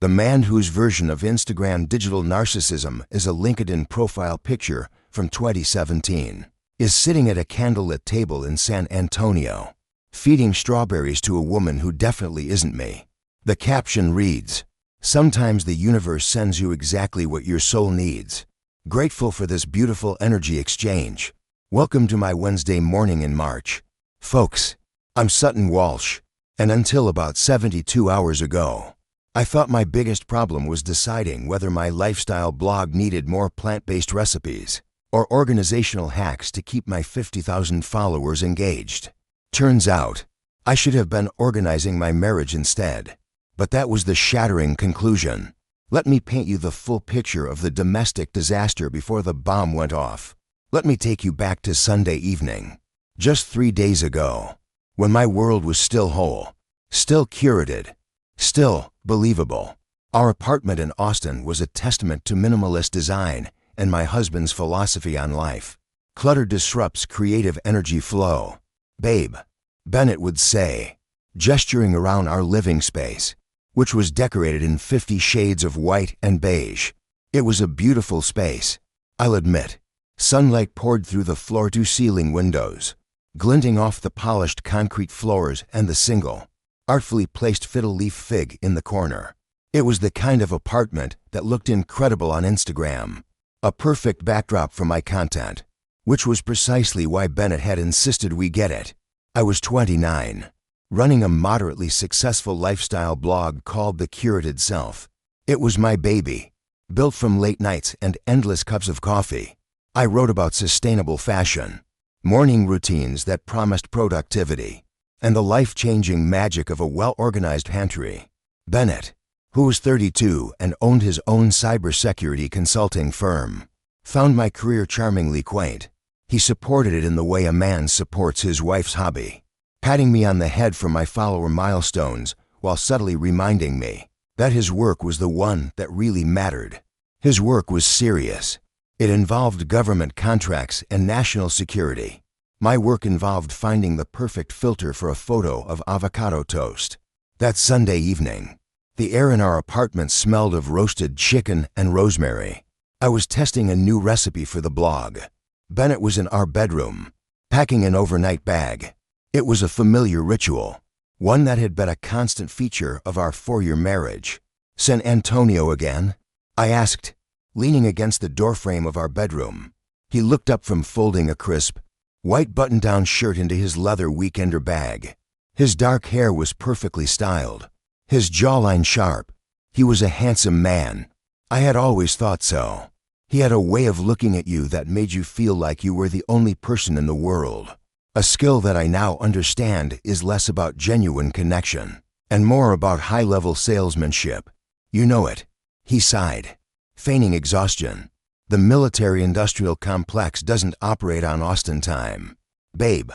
The man whose version of Instagram digital narcissism is a LinkedIn profile picture from 2017 is sitting at a candlelit table in San Antonio, feeding strawberries to a woman who definitely isn't me. The caption reads, "Sometimes the universe sends you exactly what your soul needs. Grateful for this beautiful energy exchange. Welcome to my Wednesday morning in March. Folks, I'm Sutton Walsh, and until about 72 hours ago, I thought my biggest problem was deciding whether my lifestyle blog needed more plant-based recipes or organizational hacks to keep my 50,000 followers engaged. Turns out, I should have been organizing my marriage instead. But that was the shattering conclusion. Let me paint you the full picture of the domestic disaster before the bomb went off. Let me take you back to Sunday evening, just 3 days ago, when my world was still whole, still curated, still believable. Our apartment in Austin was a testament to minimalist design and my husband's philosophy on life. Clutter disrupts creative energy flow. Babe, Bennett would say, gesturing around our living space, which was decorated in 50 shades of white and beige. It was a beautiful space, I'll admit. Sunlight poured through the floor-to-ceiling windows, glinting off the polished concrete floors and the single, artfully placed fiddle-leaf fig in the corner. It was the kind of apartment that looked incredible on Instagram, a perfect backdrop for my content, which was precisely why Bennett had insisted we get it. I was 29, running a moderately successful lifestyle blog called The Curated Self. It was my baby, built from late nights and endless cups of coffee. I wrote about sustainable fashion, morning routines that promised productivity, and the life-changing magic of a well-organized pantry. Bennett, who was 32 and owned his own cybersecurity consulting firm, found my career charmingly quaint. He supported it in the way a man supports his wife's hobby, patting me on the head for my follower milestones while subtly reminding me that his work was the one that really mattered. His work was serious. It involved government contracts and national security. My work involved finding the perfect filter for a photo of avocado toast. That Sunday evening, the air in our apartment smelled of roasted chicken and rosemary. I was testing a new recipe for the blog. Bennett was in our bedroom, packing an overnight bag. It was a familiar ritual, one that had been a constant feature of our 4-year marriage. "San Antonio again?" I asked, leaning against the doorframe of our bedroom. He looked up from folding a crisp, white button-down shirt into his leather weekender bag. His dark hair was perfectly styled, his jawline sharp. He was a handsome man. I had always thought so. He had a way of looking at you that made you feel like you were the only person in the world. A skill that I now understand is less about genuine connection and more about high-level salesmanship. "You know it," he sighed, feigning exhaustion. "The military-industrial complex doesn't operate on Austin time. Babe,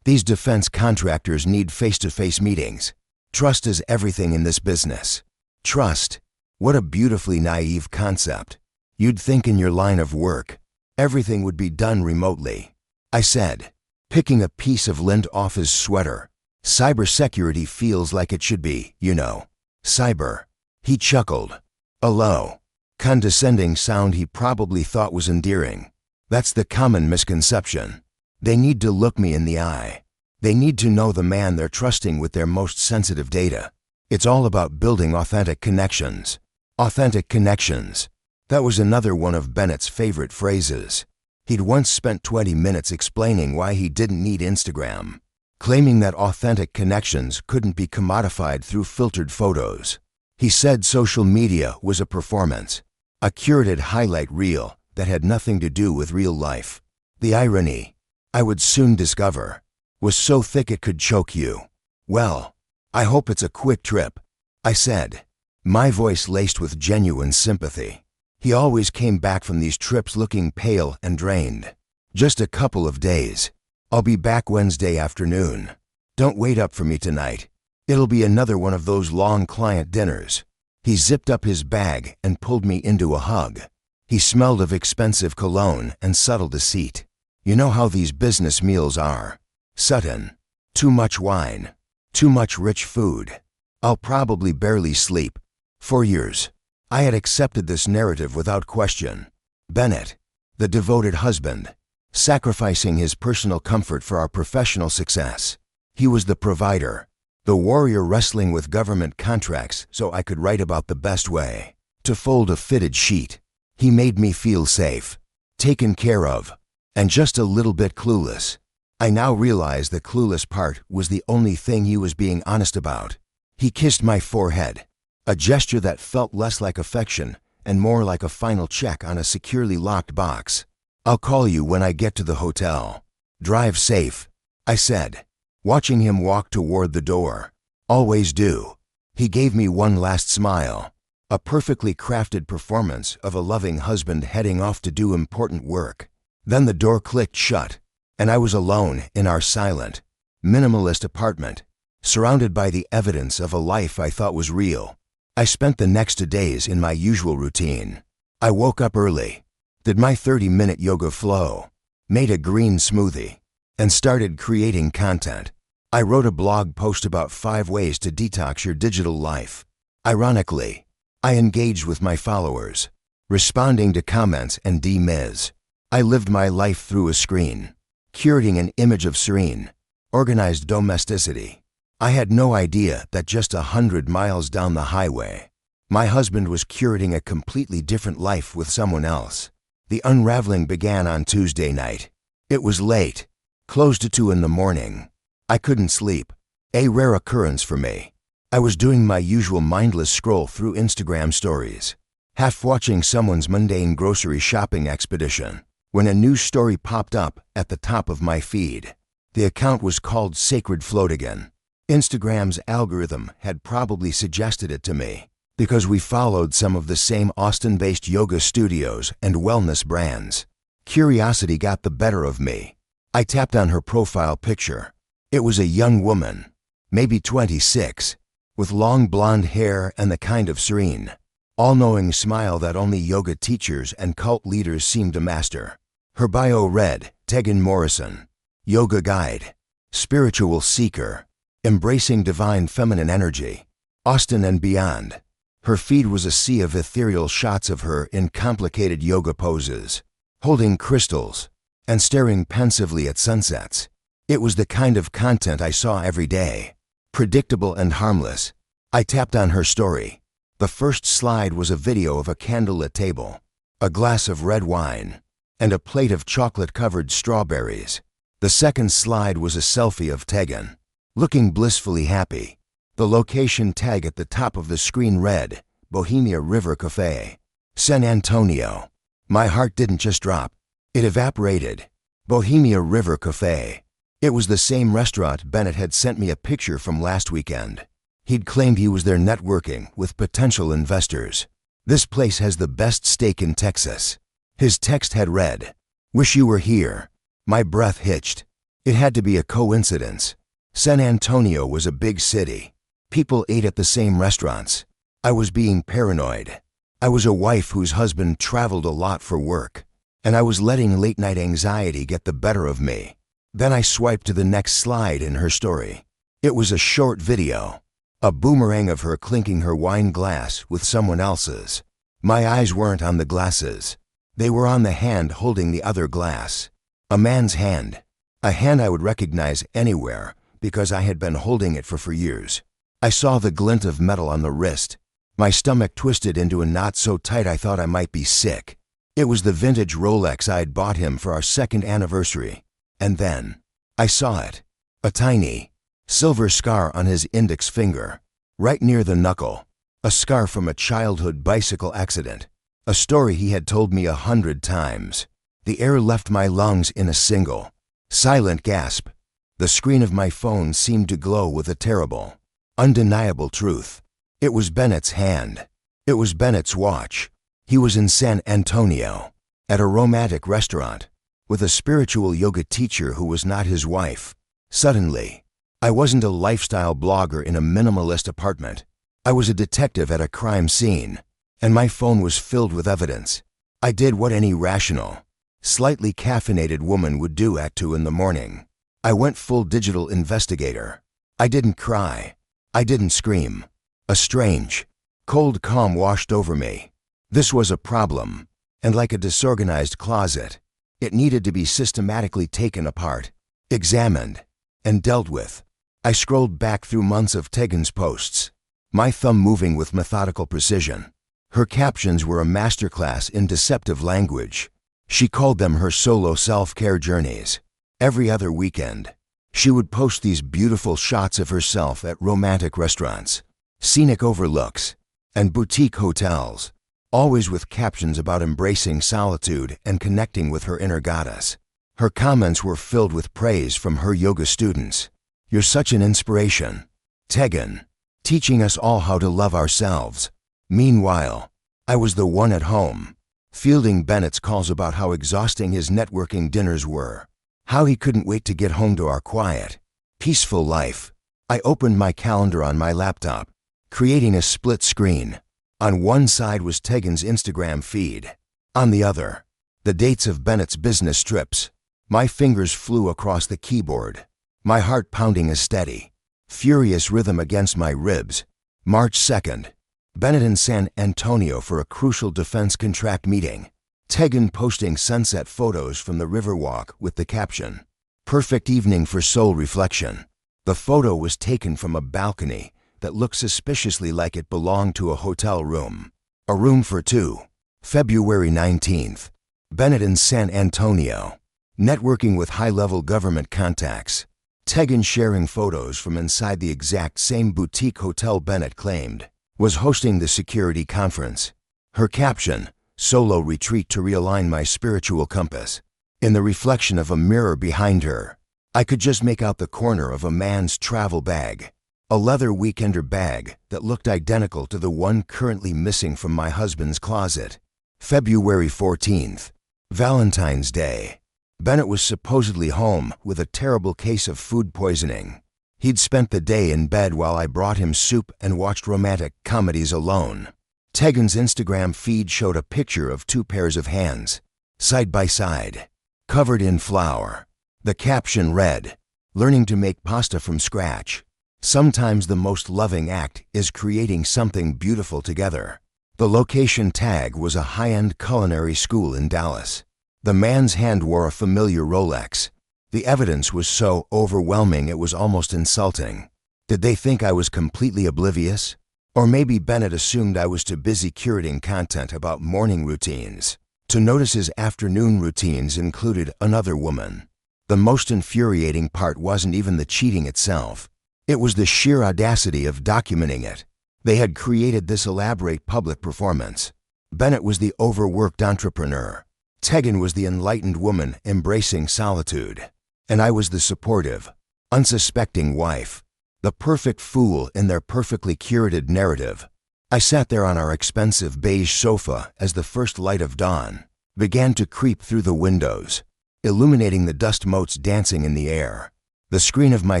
these defense contractors need face-to-face meetings. Trust is everything in this business." Trust? What a beautifully naive concept. You'd think in your line of work, everything would be done remotely. I said, picking a piece of lint off his sweater. "Cybersecurity feels like it should be, you know." "Cyber." He chuckled, a low, condescending sound he probably thought was endearing. "That's the common misconception. They need to look me in the eye. They need to know the man they're trusting with their most sensitive data. It's all about building authentic connections." Authentic connections. That was another one of Bennett's favorite phrases. He'd once spent 20 minutes explaining why he didn't need Instagram, claiming that authentic connections couldn't be commodified through filtered photos. He said social media was a performance, a curated highlight reel that had nothing to do with real life. The irony, I would soon discover, was so thick it could choke you. "Well, I hope it's a quick trip," I said, my voice laced with genuine sympathy. He always came back from these trips looking pale and drained. "Just a couple of days. I'll be back Wednesday afternoon. Don't wait up for me tonight. It'll be another one of those long client dinners." He zipped up his bag and pulled me into a hug. He smelled of expensive cologne and subtle deceit. "You know how these business meals are, Sutton. Too much wine, too much rich food. I'll probably barely sleep. For years, I had accepted this narrative without question. Bennett, the devoted husband, sacrificing his personal comfort for our professional success. He was the provider, the warrior wrestling with government contracts so I could write about the best way to fold a fitted sheet. He made me feel safe, taken care of, and just a little bit clueless. I now realize the clueless part was the only thing he was being honest about. He kissed my forehead, a gesture that felt less like affection and more like a final check on a securely locked box. "I'll call you when I get to the hotel. Drive safe," I said, watching him walk toward the door. "Always do." He gave me one last smile, a perfectly crafted performance of a loving husband heading off to do important work. Then the door clicked shut, and I was alone in our silent, minimalist apartment, surrounded by the evidence of a life I thought was real. I spent the next 2 days in my usual routine. I woke up early, did my 30-minute yoga flow, made a green smoothie, and started creating content. I wrote a blog post about 5 ways to detox your digital life. Ironically, I engaged with my followers, responding to comments and DMs. I lived my life through a screen, curating an image of serene, organized domesticity. I had no idea that just 100 miles down the highway, my husband was curating a completely different life with someone else. The unraveling began on Tuesday night. It was late, close to 2 in the morning. I couldn't sleep, a rare occurrence for me. I was doing my usual mindless scroll through Instagram stories, half watching someone's mundane grocery shopping expedition, when a news story popped up at the top of my feed. The account was called Sacred Floatigan. Instagram's algorithm had probably suggested it to me because we followed some of the same Austin-based yoga studios and wellness brands. Curiosity got the better of me. I tapped on her profile picture. It was a young woman, maybe 26, with long blonde hair and the kind of serene, all-knowing smile that only yoga teachers and cult leaders seem to master. Her bio read, Tegan Morrison, yoga guide, spiritual seeker, embracing divine feminine energy, Austin and beyond. Her feed was a sea of ethereal shots of her in complicated yoga poses, holding crystals, and staring pensively at sunsets. It was the kind of content I saw every day, predictable and harmless. I tapped on her story. The first slide was a video of a candlelit table, a glass of red wine, and a plate of chocolate-covered strawberries. The second slide was a selfie of Tegan, looking blissfully happy. The location tag at the top of the screen read, Bohemia River Cafe, San Antonio. My heart didn't just drop, it evaporated. Bohemia River Cafe. It was the same restaurant Bennett had sent me a picture from last weekend. He'd claimed he was there networking with potential investors. "This place has the best steak in Texas." His text had read, "Wish you were here." My breath hitched. It had to be a coincidence. San Antonio was a big city. People ate at the same restaurants. I was being paranoid. I was a wife whose husband traveled a lot for work, and I was letting late-night anxiety get the better of me. Then I swiped to the next slide in her story. It was a short video, a boomerang of her clinking her wine glass with someone else's. My eyes weren't on the glasses. They were on the hand holding the other glass. A man's hand. A hand I would recognize anywhere because I had been holding it for years. I saw the glint of metal on the wrist. My stomach twisted into a knot so tight I thought I might be sick. It was the vintage Rolex I'd bought him for our 2nd anniversary. And then, I saw it. A tiny, silver scar on his index finger, right near the knuckle. A scar from a childhood bicycle accident. A story he had told me 100 times. The air left my lungs in a single, silent gasp. The screen of my phone seemed to glow with a terrible, undeniable truth. It was Bennett's hand. It was Bennett's watch. He was in San Antonio, at a romantic restaurant, with a spiritual yoga teacher who was not his wife. Suddenly, I wasn't a lifestyle blogger in a minimalist apartment. I was a detective at a crime scene, and my phone was filled with evidence. I did what any rational, slightly caffeinated woman would do at 2 in the morning. I went full digital investigator. I didn't cry. I didn't scream. A strange, Cold calm washed over me. This was a problem, and like a disorganized closet, it needed to be systematically taken apart, examined, and dealt with. I scrolled back through months of Tegan's posts, my thumb moving with methodical precision. Her captions were a masterclass in deceptive language. She called them her solo self-care journeys. Every other weekend, she would post these beautiful shots of herself at romantic restaurants, scenic overlooks, and boutique hotels, always with captions about embracing solitude and connecting with her inner goddess. Her comments were filled with praise from her yoga students. "You're such an inspiration, Tegan, teaching us all how to love ourselves." Meanwhile, I was the one at home, fielding Bennett's calls about how exhausting his networking dinners were, how he couldn't wait to get home to our quiet, peaceful life. I opened my calendar on my laptop, creating a split screen. On one side was Tegan's Instagram feed. On the other, the dates of Bennett's business trips. My fingers flew across the keyboard, my heart pounding a steady, furious rhythm against my ribs. March 2nd, Bennett in San Antonio for a crucial defense contract meeting. Tegan posting sunset photos from the Riverwalk with the caption, "Perfect evening for soul reflection." The photo was taken from a balcony that looked suspiciously like it belonged to a hotel room. A room for two. February 19th, Bennett in San Antonio, networking with high-level government contacts. Tegan sharing photos from inside the exact same boutique hotel Bennett claimed was hosting the security conference. Her caption, "Solo retreat to realign my spiritual compass." In the reflection of a mirror behind her, I could just make out the corner of a man's travel bag, a leather weekender bag that looked identical to the one currently missing from my husband's closet. February 14th, Valentine's Day. Bennett was supposedly home with a terrible case of food poisoning. He'd spent the day in bed while I brought him soup and watched romantic comedies alone. Tegan's Instagram feed showed a picture of two pairs of hands, side by side, covered in flour. The caption read, "Learning to make pasta from scratch. Sometimes the most loving act is creating something beautiful together." The location tag was a high-end culinary school in Dallas. The man's hand wore a familiar Rolex. The evidence was so overwhelming it was almost insulting. Did they think I was completely oblivious? Or maybe Bennett assumed I was too busy curating content about morning routines to notice his afternoon routines included another woman. The most infuriating part wasn't even the cheating itself. It was the sheer audacity of documenting it. They had created this elaborate public performance. Bennett was the overworked entrepreneur. Tegan was the enlightened woman embracing solitude. And I was the supportive, unsuspecting wife, the perfect fool in their perfectly curated narrative. I sat there on our expensive beige sofa as the first light of dawn began to creep through the windows, illuminating the dust motes dancing in the air. The screen of my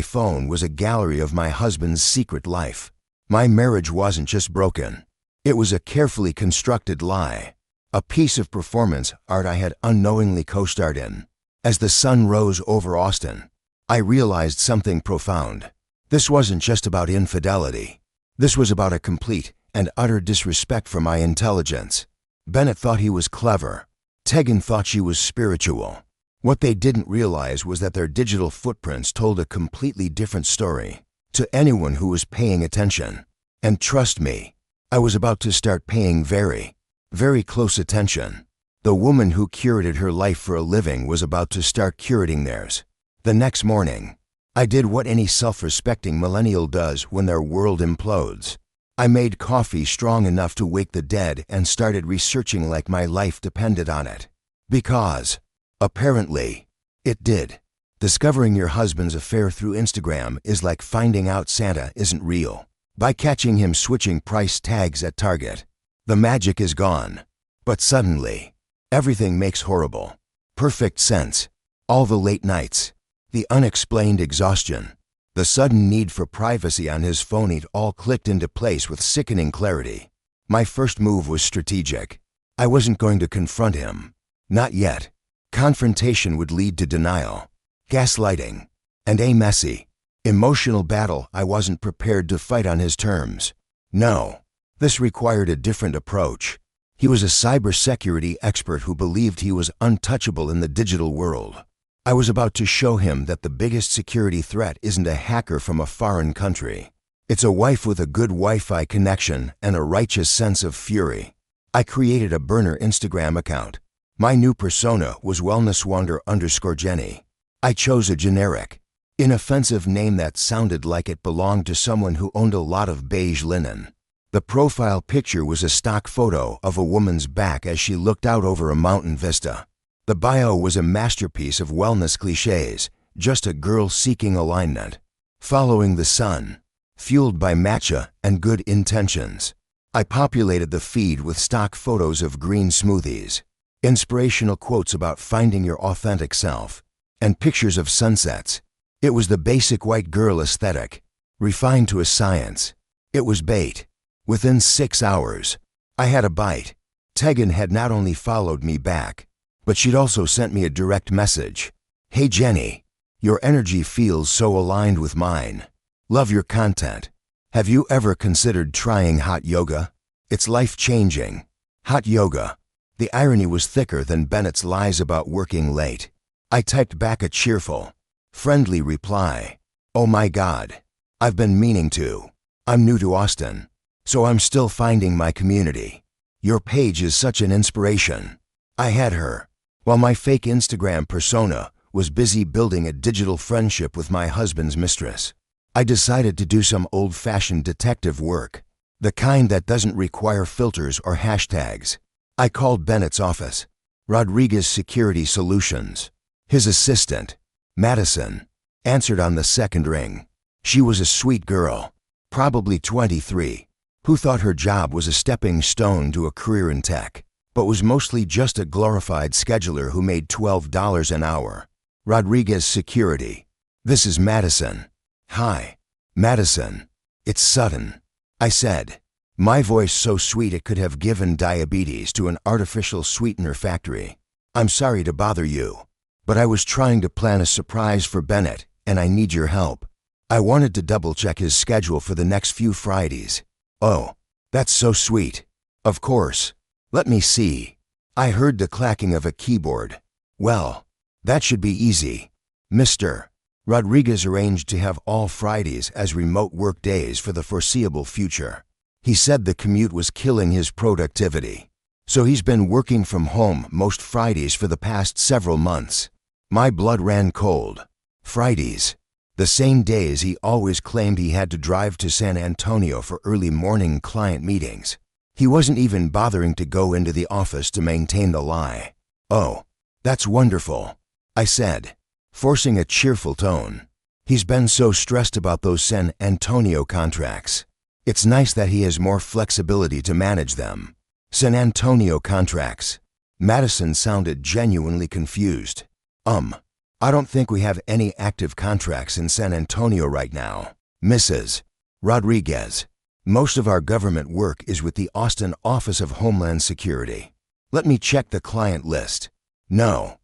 phone was a gallery of my husband's secret life. My marriage wasn't just broken. It was a carefully constructed lie, a piece of performance art I had unknowingly co-starred in. As the sun rose over Austin, I realized something profound. This wasn't just about infidelity. This was about a complete and utter disrespect for my intelligence. Bennett thought he was clever. Tegan thought she was spiritual. What they didn't realize was that their digital footprints told a completely different story to anyone who was paying attention. And trust me, I was about to start paying very, very close attention. The woman who curated her life for a living was about to start curating theirs. The next morning, I did what any self-respecting millennial does when their world implodes. I made coffee strong enough to wake the dead and started researching like my life depended on it. Because, apparently, it did. Discovering your husband's affair through Instagram is like finding out Santa isn't real by catching him switching price tags at Target. The magic is gone. But suddenly, everything makes horrible, perfect sense. All the late nights, the unexplained exhaustion, the sudden need for privacy on his phone, it all clicked into place with sickening clarity. My first move was strategic. I wasn't going to confront him. Not yet. Confrontation would lead to denial, gaslighting, and a messy, emotional battle I wasn't prepared to fight on his terms. No, This required a different approach. He was a cybersecurity expert who believed he was untouchable in the digital world. I was about to show him that the biggest security threat isn't a hacker from a foreign country. It's a wife with a good Wi-Fi connection and a righteous sense of fury. I created a burner Instagram account. My new persona was wellnesswander_Jenny. I chose a generic, inoffensive name that sounded like it belonged to someone who owned a lot of beige linen. The profile picture was a stock photo of a woman's back as she looked out over a mountain vista. The bio was a masterpiece of wellness cliches, just a girl seeking alignment, following the sun, fueled by matcha and good intentions. I populated the feed with stock photos of green smoothies, inspirational quotes about finding your authentic self, and pictures of sunsets. It was the basic white girl aesthetic, refined to a science. It was bait. Within 6 hours, I had a bite. Tegan had not only followed me back, but she'd also sent me a direct message. Hey Jenny, your energy feels so aligned with mine. Love your content. Have you ever considered trying hot yoga? It's life-changing. Hot yoga. The irony was thicker than Bennett's lies about working late. I typed back a cheerful, friendly reply. Oh my God. I've been meaning to. I'm new to Austin, so I'm still finding my community. Your page is such an inspiration. I had her, while my fake Instagram persona was busy building a digital friendship with my husband's mistress. I decided to do some old-fashioned detective work, the kind that doesn't require filters or hashtags. I called Bennett's office, Rodriguez Security Solutions. His assistant, Madison, answered on the second ring. She was a sweet girl, probably 23, who thought her job was a stepping stone to a career in tech, but was mostly just a glorified scheduler who made $12 an hour. Rodriguez Security. This is Madison. Hi, Madison. It's Sutton, I said, my voice so sweet it could have given diabetes to an artificial sweetener factory. I'm sorry to bother you, but I was trying to plan a surprise for Bennett, and I need your help. I wanted to double-check his schedule for the next few Fridays. Oh, that's so sweet. Of course. Let me see. I heard the clacking of a keyboard. Well, that should be easy. Mr. Rodriguez arranged to have all Fridays as remote work days for the foreseeable future. He said the commute was killing his productivity, so he's been working from home most Fridays for the past several months. My blood ran cold. Fridays, the same days he always claimed he had to drive to San Antonio for early morning client meetings. He wasn't even bothering to go into the office to maintain the lie. Oh, that's wonderful, I said, forcing a cheerful tone. He's been so stressed about those San Antonio contracts. It's nice that he has more flexibility to manage them. San Antonio contracts. Madison sounded genuinely confused. I don't think we have any active contracts in San Antonio right now, Mrs. Rodriguez. Most of our government work is with the Austin Office of Homeland Security. Let me check the client list. No,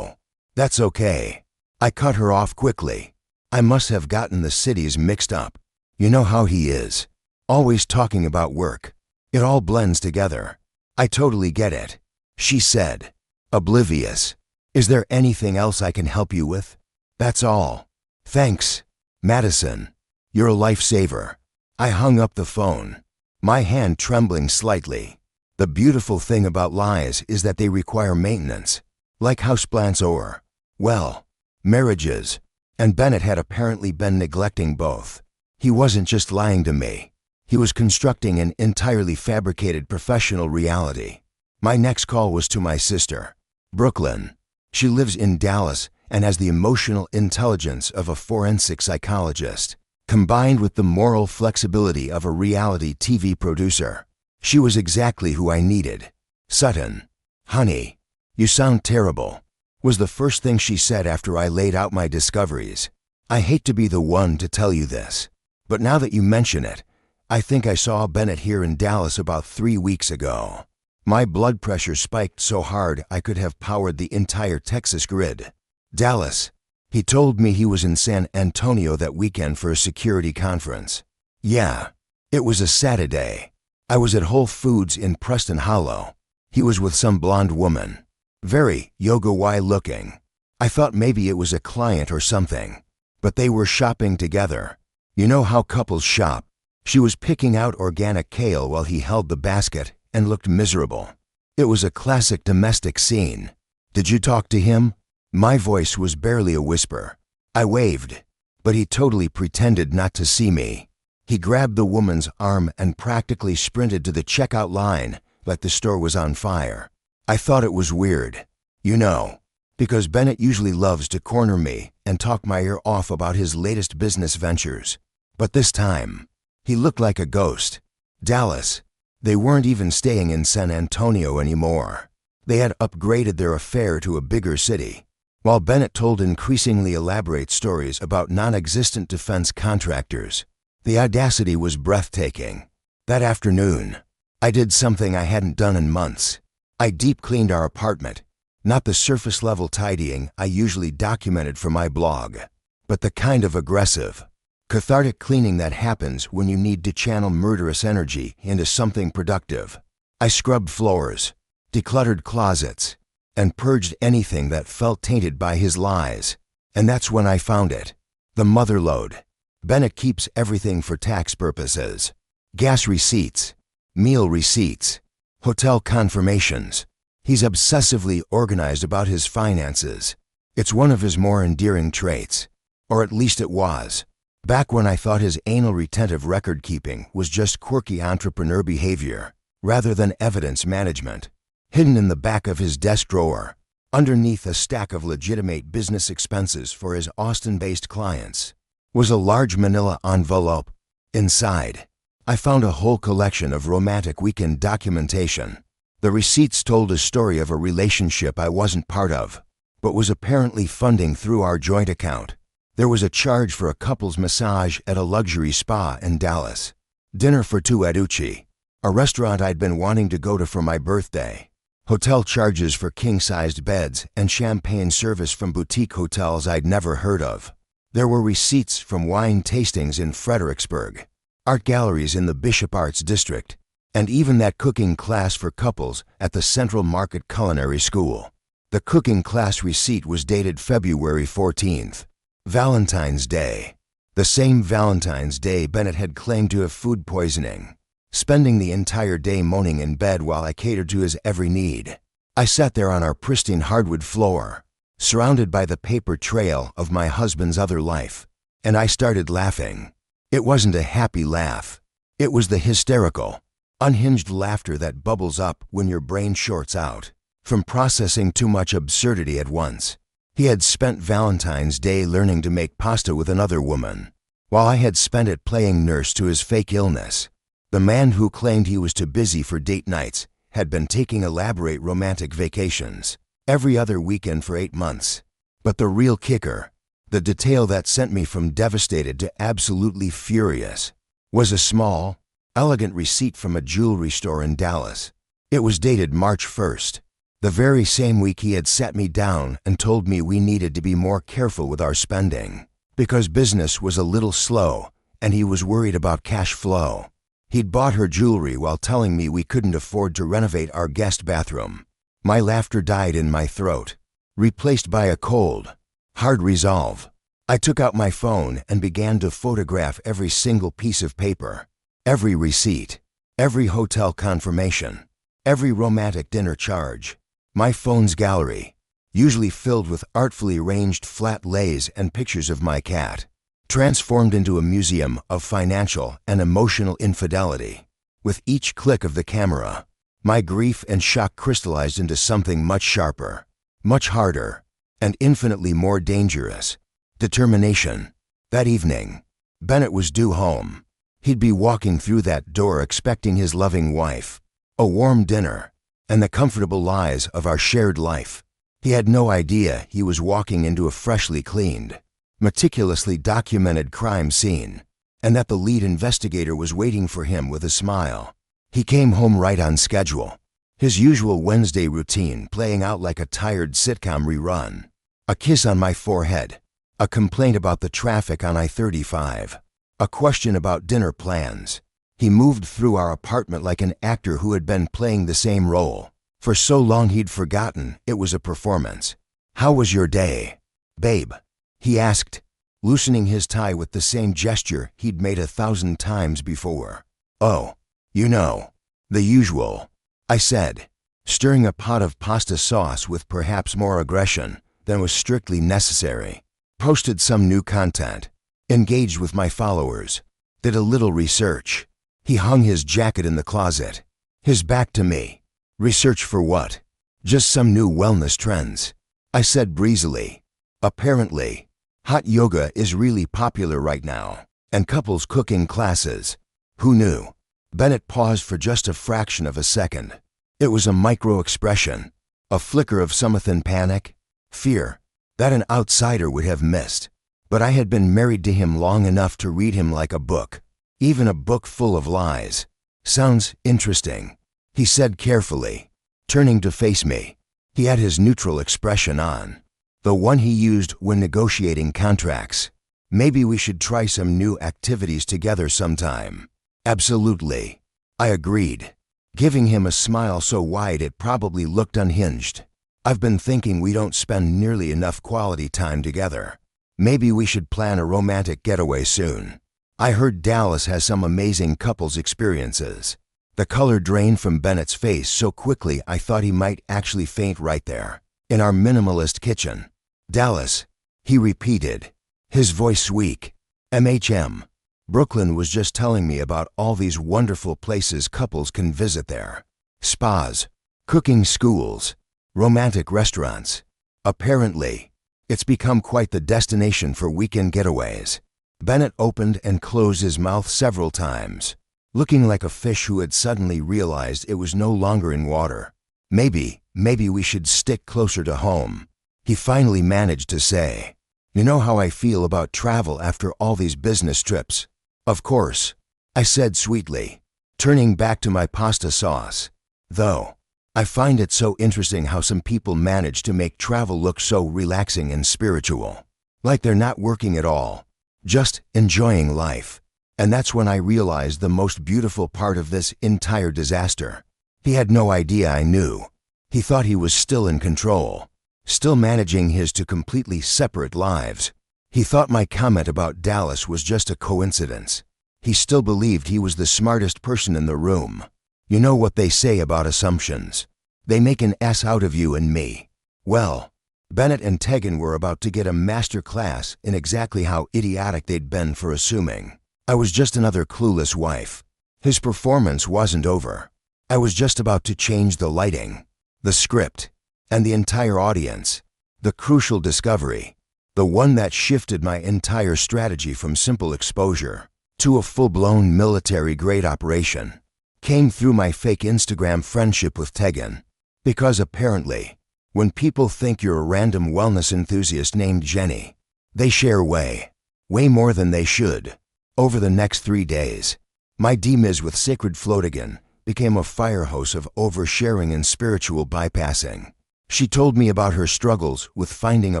that's okay. I cut her off quickly. I must have gotten the cities mixed up. You know how he is. Always talking about work. It all blends together. I totally get it, she said, oblivious. Is there anything else I can help you with? That's all. Thanks, Madison. You're a lifesaver. I hung up the phone, my hand trembling slightly. The beautiful thing about lies is that they require maintenance, like houseplants or, well, marriages. And Bennett had apparently been neglecting both. He wasn't just lying to me. He was constructing an entirely fabricated professional reality. My next call was to my sister, Brooklyn. She lives in Dallas and has the emotional intelligence of a forensic psychologist, combined with the moral flexibility of a reality TV producer. She was exactly who I needed. Sutton, honey, you sound terrible, was the first thing she said after I laid out my discoveries. I hate to be the one to tell you this, but now that you mention it, I think I saw Bennett here in Dallas about 3 weeks ago. My blood pressure spiked so hard I could have powered the entire Texas grid. Dallas. He told me he was in San Antonio that weekend for a security conference. Yeah, it was a Saturday. I was at Whole Foods in Preston Hollow. He was with some blonde woman. Very yoga-y looking. I thought maybe it was a client or something. But they were shopping together. You know how couples shop. She was picking out organic kale while he held the basket and looked miserable. It was a classic domestic scene. Did you talk to him? My voice was barely a whisper. I waved, but he totally pretended not to see me. He grabbed the woman's arm and practically sprinted to the checkout line like the store was on fire. I thought it was weird. You know, because Bennett usually loves to corner me and talk my ear off about his latest business ventures. But this time, he looked like a ghost. Dallas. They weren't even staying in San Antonio anymore. They had upgraded their affair to a bigger city. While Bennett told increasingly elaborate stories about non-existent defense contractors, the audacity was breathtaking. That afternoon, I did something I hadn't done in months. I deep cleaned our apartment. Not the surface-level tidying I usually documented for my blog, but the kind of aggressive, cathartic cleaning that happens when you need to channel murderous energy into something productive. I scrubbed floors, decluttered closets, and purged anything that felt tainted by his lies. And that's when I found it. The motherlode. Bennett keeps everything for tax purposes. Gas receipts, meal receipts, hotel confirmations. He's obsessively organized about his finances. It's one of his more endearing traits. Or at least it was. Back when I thought his anal retentive record-keeping was just quirky entrepreneur behavior, rather than evidence management. Hidden in the back of his desk drawer, underneath a stack of legitimate business expenses for his Austin-based clients, was a large manila envelope. Inside, I found a whole collection of romantic weekend documentation. The receipts told a story of a relationship I wasn't part of, but was apparently funding through our joint account. There was a charge for a couple's massage at a luxury spa in Dallas. Dinner for two at Uchi, a restaurant I'd been wanting to go to for my birthday. Hotel charges for king-sized beds and champagne service from boutique hotels I'd never heard of. There were receipts from wine tastings in Fredericksburg, art galleries in the Bishop Arts District, and even that cooking class for couples at the Central Market Culinary School. The cooking class receipt was dated February 14th, Valentine's Day. The same Valentine's Day Bennett had claimed to have food poisoning, spending the entire day moaning in bed while I catered to his every need. I sat there on our pristine hardwood floor, surrounded by the paper trail of my husband's other life, and I started laughing. It wasn't a happy laugh. It was the hysterical, unhinged laughter that bubbles up when your brain shorts out from processing too much absurdity at once. He had spent Valentine's Day learning to make pasta with another woman, while I had spent it playing nurse to his fake illness. The man who claimed he was too busy for date nights had been taking elaborate romantic vacations every other weekend for 8 months. But the real kicker, the detail that sent me from devastated to absolutely furious, was a small, elegant receipt from a jewelry store in Dallas. It was dated March 1st, the very same week he had sat me down and told me we needed to be more careful with our spending, because business was a little slow and he was worried about cash flow. He'd bought her jewelry while telling me we couldn't afford to renovate our guest bathroom. My laughter died in my throat, replaced by a cold, hard resolve. I took out my phone and began to photograph every single piece of paper, every receipt, every hotel confirmation, every romantic dinner charge. My phone's gallery, usually filled with artfully arranged flat lays and pictures of my cat, transformed into a museum of financial and emotional infidelity. With each click of the camera, my grief and shock crystallized into something much sharper, much harder, and infinitely more dangerous: determination. That evening, Bennett was due home. He'd be walking through that door expecting his loving wife, a warm dinner, and the comfortable lies of our shared life. He had no idea he was walking into a freshly cleaned, meticulously documented crime scene, and that the lead investigator was waiting for him with a smile. He came home right on schedule, his usual Wednesday routine playing out like a tired sitcom rerun. A kiss on my forehead, a complaint about the traffic on I-35, a question about dinner plans, He moved through our apartment like an actor who had been playing the same role. For so long he'd forgotten it was a performance. "How was your day, babe?" he asked, loosening his tie with the same gesture he'd made 1,000 times before. "Oh, you know, the usual," I said, stirring a pot of pasta sauce with perhaps more aggression than was strictly necessary. Posted some new content, engaged with my followers, did a little research. He hung his jacket in the closet, his back to me. "Research for what?" "Just some new wellness trends," I said breezily. "Apparently, hot yoga is really popular right now, and couples cooking classes. Who knew?" Bennett paused for just a fraction of a second. It was a micro-expression, a flicker of something panic, fear, that an outsider would have missed. But I had been married to him long enough to read him like a book, even a book full of lies. "Sounds interesting," he said carefully, turning to face me. He had his neutral expression on, the one he used when negotiating contracts. "Maybe we should try some new activities together sometime." "Absolutely," I agreed, giving him a smile so wide it probably looked unhinged. "I've been thinking we don't spend nearly enough quality time together. Maybe we should plan a romantic getaway soon. I heard Dallas has some amazing couples experiences." The color drained from Bennett's face so quickly I thought he might actually faint right there, in our minimalist kitchen. "Dallas," he repeated, his voice weak. "MHM. Brooklyn was just telling me about all these wonderful places couples can visit there. Spas, cooking schools, romantic restaurants. Apparently, it's become quite the destination for weekend getaways." Bennett opened and closed his mouth several times, looking like a fish who had suddenly realized it was no longer in water. Maybe we should stick closer to home," he finally managed to say. "You know how I feel about travel after all these business trips." "Of course," I said sweetly, turning back to my pasta sauce. "Though, I find it so interesting how some people manage to make travel look so relaxing and spiritual. Like they're not working at all, just enjoying life." And that's when I realized the most beautiful part of this entire disaster. He had no idea I knew. He thought he was still in control, still managing his two completely separate lives. He thought my comment about Dallas was just a coincidence. He still believed he was the smartest person in the room. You know what they say about assumptions. They make an ass out of you and me. Well, Bennett and Tegan were about to get a master class in exactly how idiotic they'd been for assuming I was just another clueless wife. His performance wasn't over. I was just about to change the lighting, the script, and the entire audience. The crucial discovery, the one that shifted my entire strategy from simple exposure to a full-blown military-grade operation, came through my fake Instagram friendship with Tegan. Because apparently, when people think you're a random wellness enthusiast named Jenny, they share way more than they should. Over the next 3 days, my demise with Sacred Floatigan became a fire hose of oversharing and spiritual bypassing. She told me about her struggles with finding a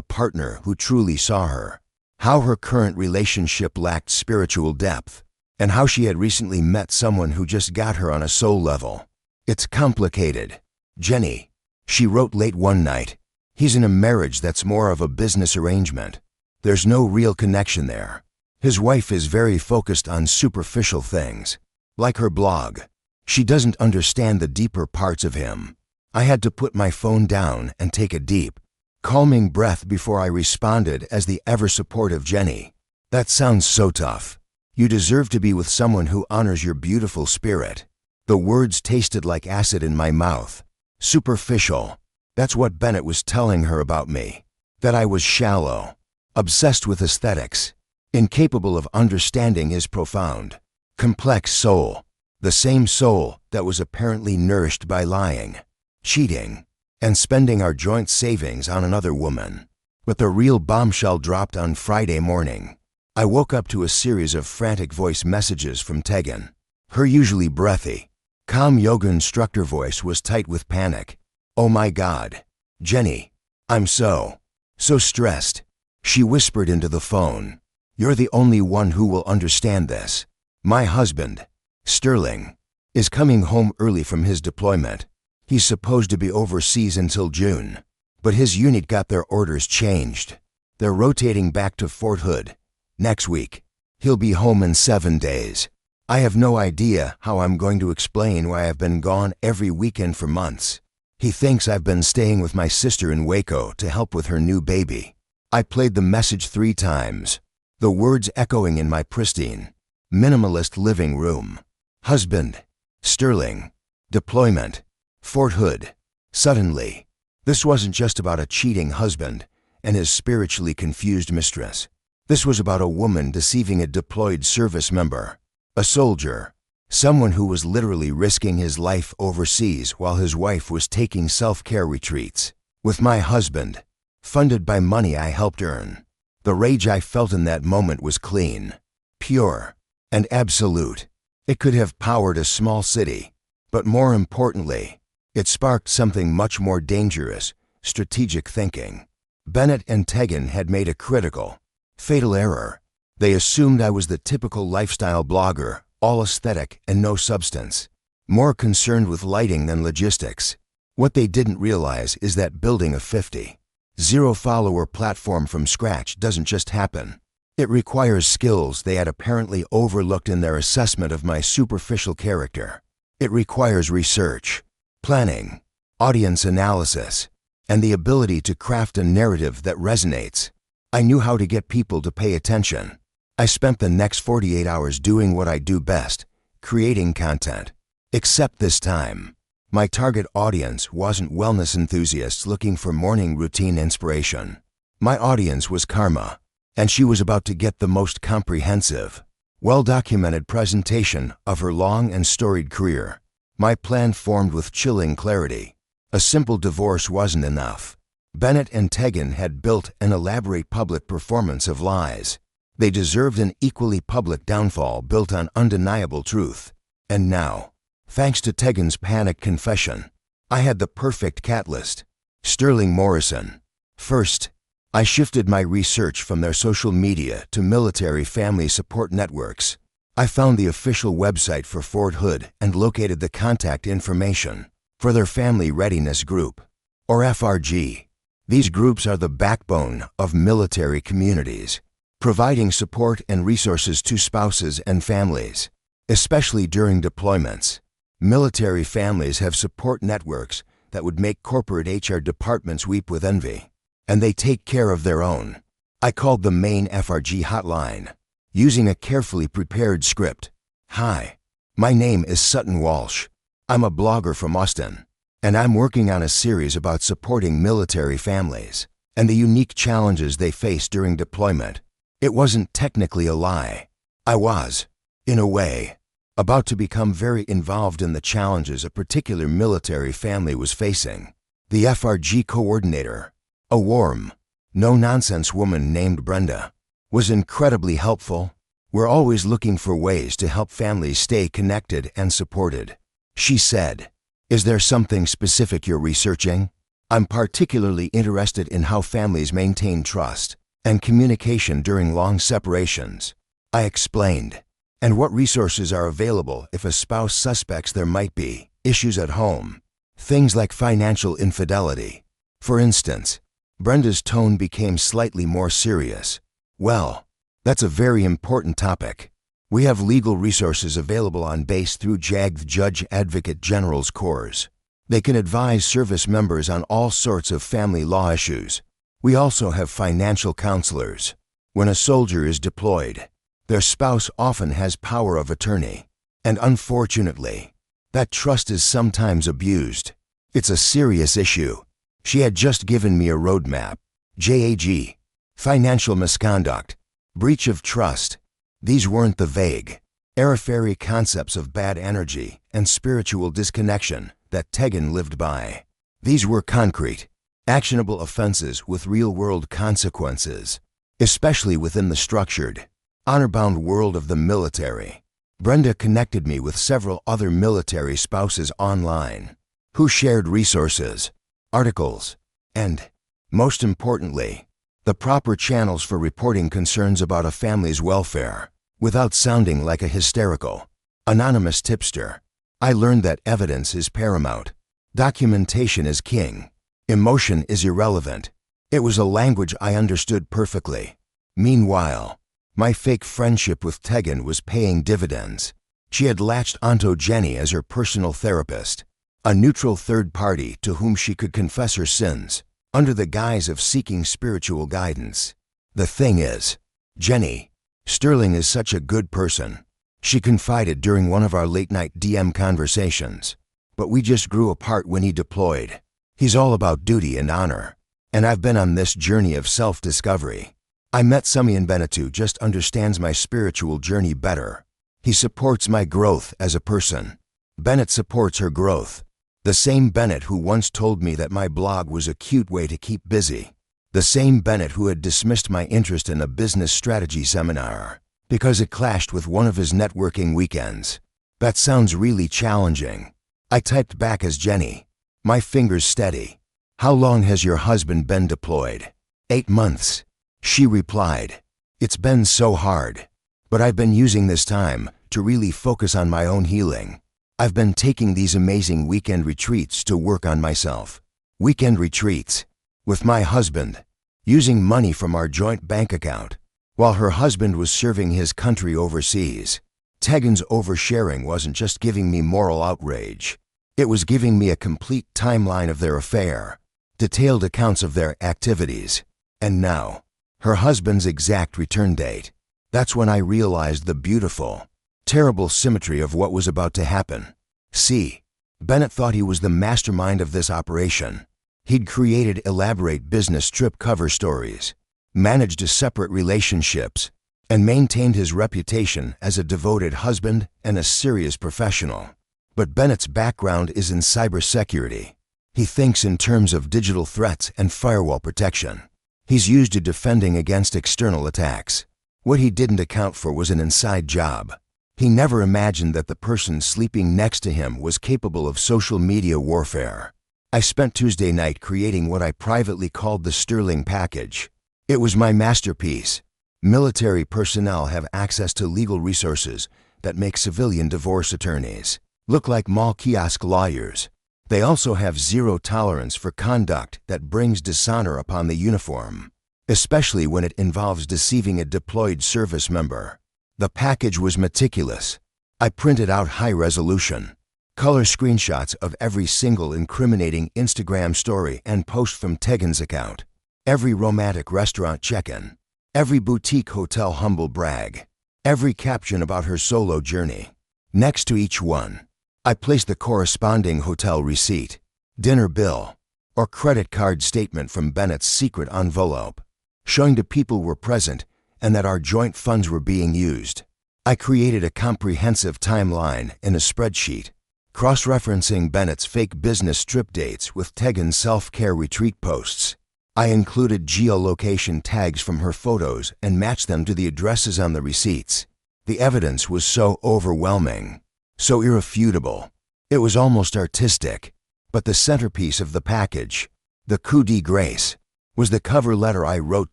partner who truly saw her, how her current relationship lacked spiritual depth, and how she had recently met someone who just got her on a soul level. "It's complicated, Jenny," she wrote late one night. "He's in a marriage that's more of a business arrangement. There's no real connection there. His wife is very focused on superficial things, like her blog. She doesn't understand the deeper parts of him." I had to put my phone down and take a deep, calming breath before I responded as the ever-supportive Jenny. "That sounds so tough. You deserve to be with someone who honors your beautiful spirit." The words tasted like acid in my mouth. Superficial. That's what Bennett was telling her about me. That I was shallow, obsessed with aesthetics, incapable of understanding his profound, complex soul. The same soul that was apparently nourished by lying, cheating, and spending our joint savings on another woman. But the real bombshell dropped on Friday morning. I woke up to a series of frantic voice messages from Tegan. Her usually breathy, calm yoga instructor voice was tight with panic. "Oh my God, Jenny, I'm so stressed," she whispered into the phone. "You're the only one who will understand this. My husband, Sterling is coming home early from his deployment. He's supposed to be overseas until June, but his unit got their orders changed. They're rotating back to Fort Hood next week. He'll be home in 7 days. I have no idea how I'm going to explain why I've been gone every weekend for months. He thinks I've been staying with my sister in Waco to help with her new baby. I played the message 3 times, the words echoing in my pristine, minimalist living room. Husband, Sterling, deployment, Fort Hood. Suddenly, this wasn't just about a cheating husband and his spiritually confused mistress. This was about a woman deceiving a deployed service member, a soldier, someone who was literally risking his life overseas while his wife was taking self-care retreats with my husband, funded by money I helped earn. The rage I felt in that moment was clean, pure, and absolute. It could have powered a small city, but more importantly, it sparked something much more dangerous: strategic thinking. Bennett and Tegan had made a critical, fatal error. They assumed I was the typical lifestyle blogger, all aesthetic and no substance, more concerned with lighting than logistics. What they didn't realize is that building a 50,000-follower platform from scratch doesn't just happen. It requires skills they had apparently overlooked in their assessment of my superficial character. It requires research, planning, audience analysis, and the ability to craft a narrative that resonates. I knew how to get people to pay attention. I spent the next 48 hours doing what I do best, creating content. Except this time, my target audience wasn't wellness enthusiasts looking for morning routine inspiration. My audience was Karma, and she was about to get the most comprehensive, well-documented presentation of her long and storied career. My plan formed with chilling clarity. A simple divorce wasn't enough. Bennett and Tegan had built an elaborate public performance of lies. They deserved an equally public downfall built on undeniable truth. And now, thanks to Tegan's panic confession, I had the perfect catalyst: Sterling Morrison. First, I shifted my research from their social media to military family support networks. I found the official website for Fort Hood and located the contact information for their Family Readiness Group, or FRG. These groups are the backbone of military communities, providing support and resources to spouses and families, especially during deployments. Military families have support networks that would make corporate HR departments weep with envy, and they take care of their own. I called the main FRG hotline, using a carefully prepared script. Hi, my name is Sutton Walsh. I'm a blogger from Austin, and I'm working on a series about supporting military families and the unique challenges they face during deployment. It wasn't technically a lie. I was, in a way, about to become very involved in the challenges a particular military family was facing. The FRG coordinator, a warm, no-nonsense woman named Brenda, was incredibly helpful. We're always looking for ways to help families stay connected and supported. She said, "Is there something specific you're researching? I'm particularly interested in how families maintain trust and communication during long separations." I explained, and what resources are available if a spouse suspects there might be issues at home. Things like financial infidelity. For instance, Brenda's tone became slightly more serious. "Well, that's a very important topic. We have legal resources available on base through JAG, the Judge Advocate General's Corps. They can advise service members on all sorts of family law issues. We also have financial counselors. When a soldier is deployed, their spouse often has power of attorney, and unfortunately, that trust is sometimes abused. It's a serious issue." She had just given me a roadmap. JAG, financial misconduct, breach of trust. These weren't the vague, air-fairy concepts of bad energy and spiritual disconnection that Tegan lived by. These were concrete, actionable offenses with real-world consequences, especially within the structured, honor-bound world of the military. Brenda connected me with several other military spouses online, who shared resources, articles, and, most importantly, the proper channels for reporting concerns about a family's welfare without sounding like a hysterical, Anonymous tipster. I learned that evidence is paramount. Documentation is king. Emotion is irrelevant. It was a language I understood perfectly. Meanwhile, my fake friendship with Tegan was paying dividends. She had latched onto Jenny as her personal therapist, a neutral third party to whom she could confess her sins, under the guise of seeking spiritual guidance. The thing is, Jenny, Sterling is such a good person. She confided during one of our late-night DM conversations. But we just grew apart when he deployed. He's all about duty and honor. And I've been on this journey of self-discovery. I met Samian Bennett who just understands my spiritual journey better. He supports my growth as a person. Bennett supports her growth. The same Bennett who once told me that my blog was a cute way to keep busy. The same Bennett who had dismissed my interest in a business strategy seminar because it clashed with one of his networking weekends. That sounds really challenging. I typed back as Jenny, my fingers steady. How long has your husband been deployed? 8 months. She replied, it's been so hard. But I've been using this time to really focus on my own healing. I've been taking these amazing weekend retreats to work on myself. Weekend retreats. With my husband. Using money from our joint bank account. While her husband was serving his country overseas. Tegan's oversharing wasn't just giving me moral outrage. It was giving me a complete timeline of their affair. Detailed accounts of their activities. And now, her husband's exact return date. That's when I realized the beautiful, terrible symmetry of what was about to happen. See, Bennett thought he was the mastermind of this operation. He'd created elaborate business trip cover stories, managed separate relationships, and maintained his reputation as a devoted husband and a serious professional. But Bennett's background is in cybersecurity. He thinks in terms of digital threats and firewall protection. He's used to defending against external attacks. What he didn't account for was an inside job. He never imagined that the person sleeping next to him was capable of social media warfare. I spent Tuesday night creating what I privately called the Sterling package. It was my masterpiece. Military personnel have access to legal resources that make civilian divorce attorneys look like mall kiosk lawyers. They also have zero tolerance for conduct that brings dishonor upon the uniform, especially when it involves deceiving a deployed service member. The package was meticulous. I printed out high-resolution, color screenshots of every single incriminating Instagram story and post from Tegan's account, every romantic restaurant check-in, every boutique hotel humble brag, every caption about her solo journey. Next to each one, I placed the corresponding hotel receipt, dinner bill, or credit card statement from Bennett's secret envelope, showing the people were present and that our joint funds were being used. I created a comprehensive timeline in a spreadsheet, cross-referencing Bennett's fake business trip dates with Tegan's self-care retreat posts. I included geolocation tags from her photos and matched them to the addresses on the receipts. The evidence was so overwhelming, so irrefutable. It was almost artistic. But the centerpiece of the package, the coup de grace, was the cover letter I wrote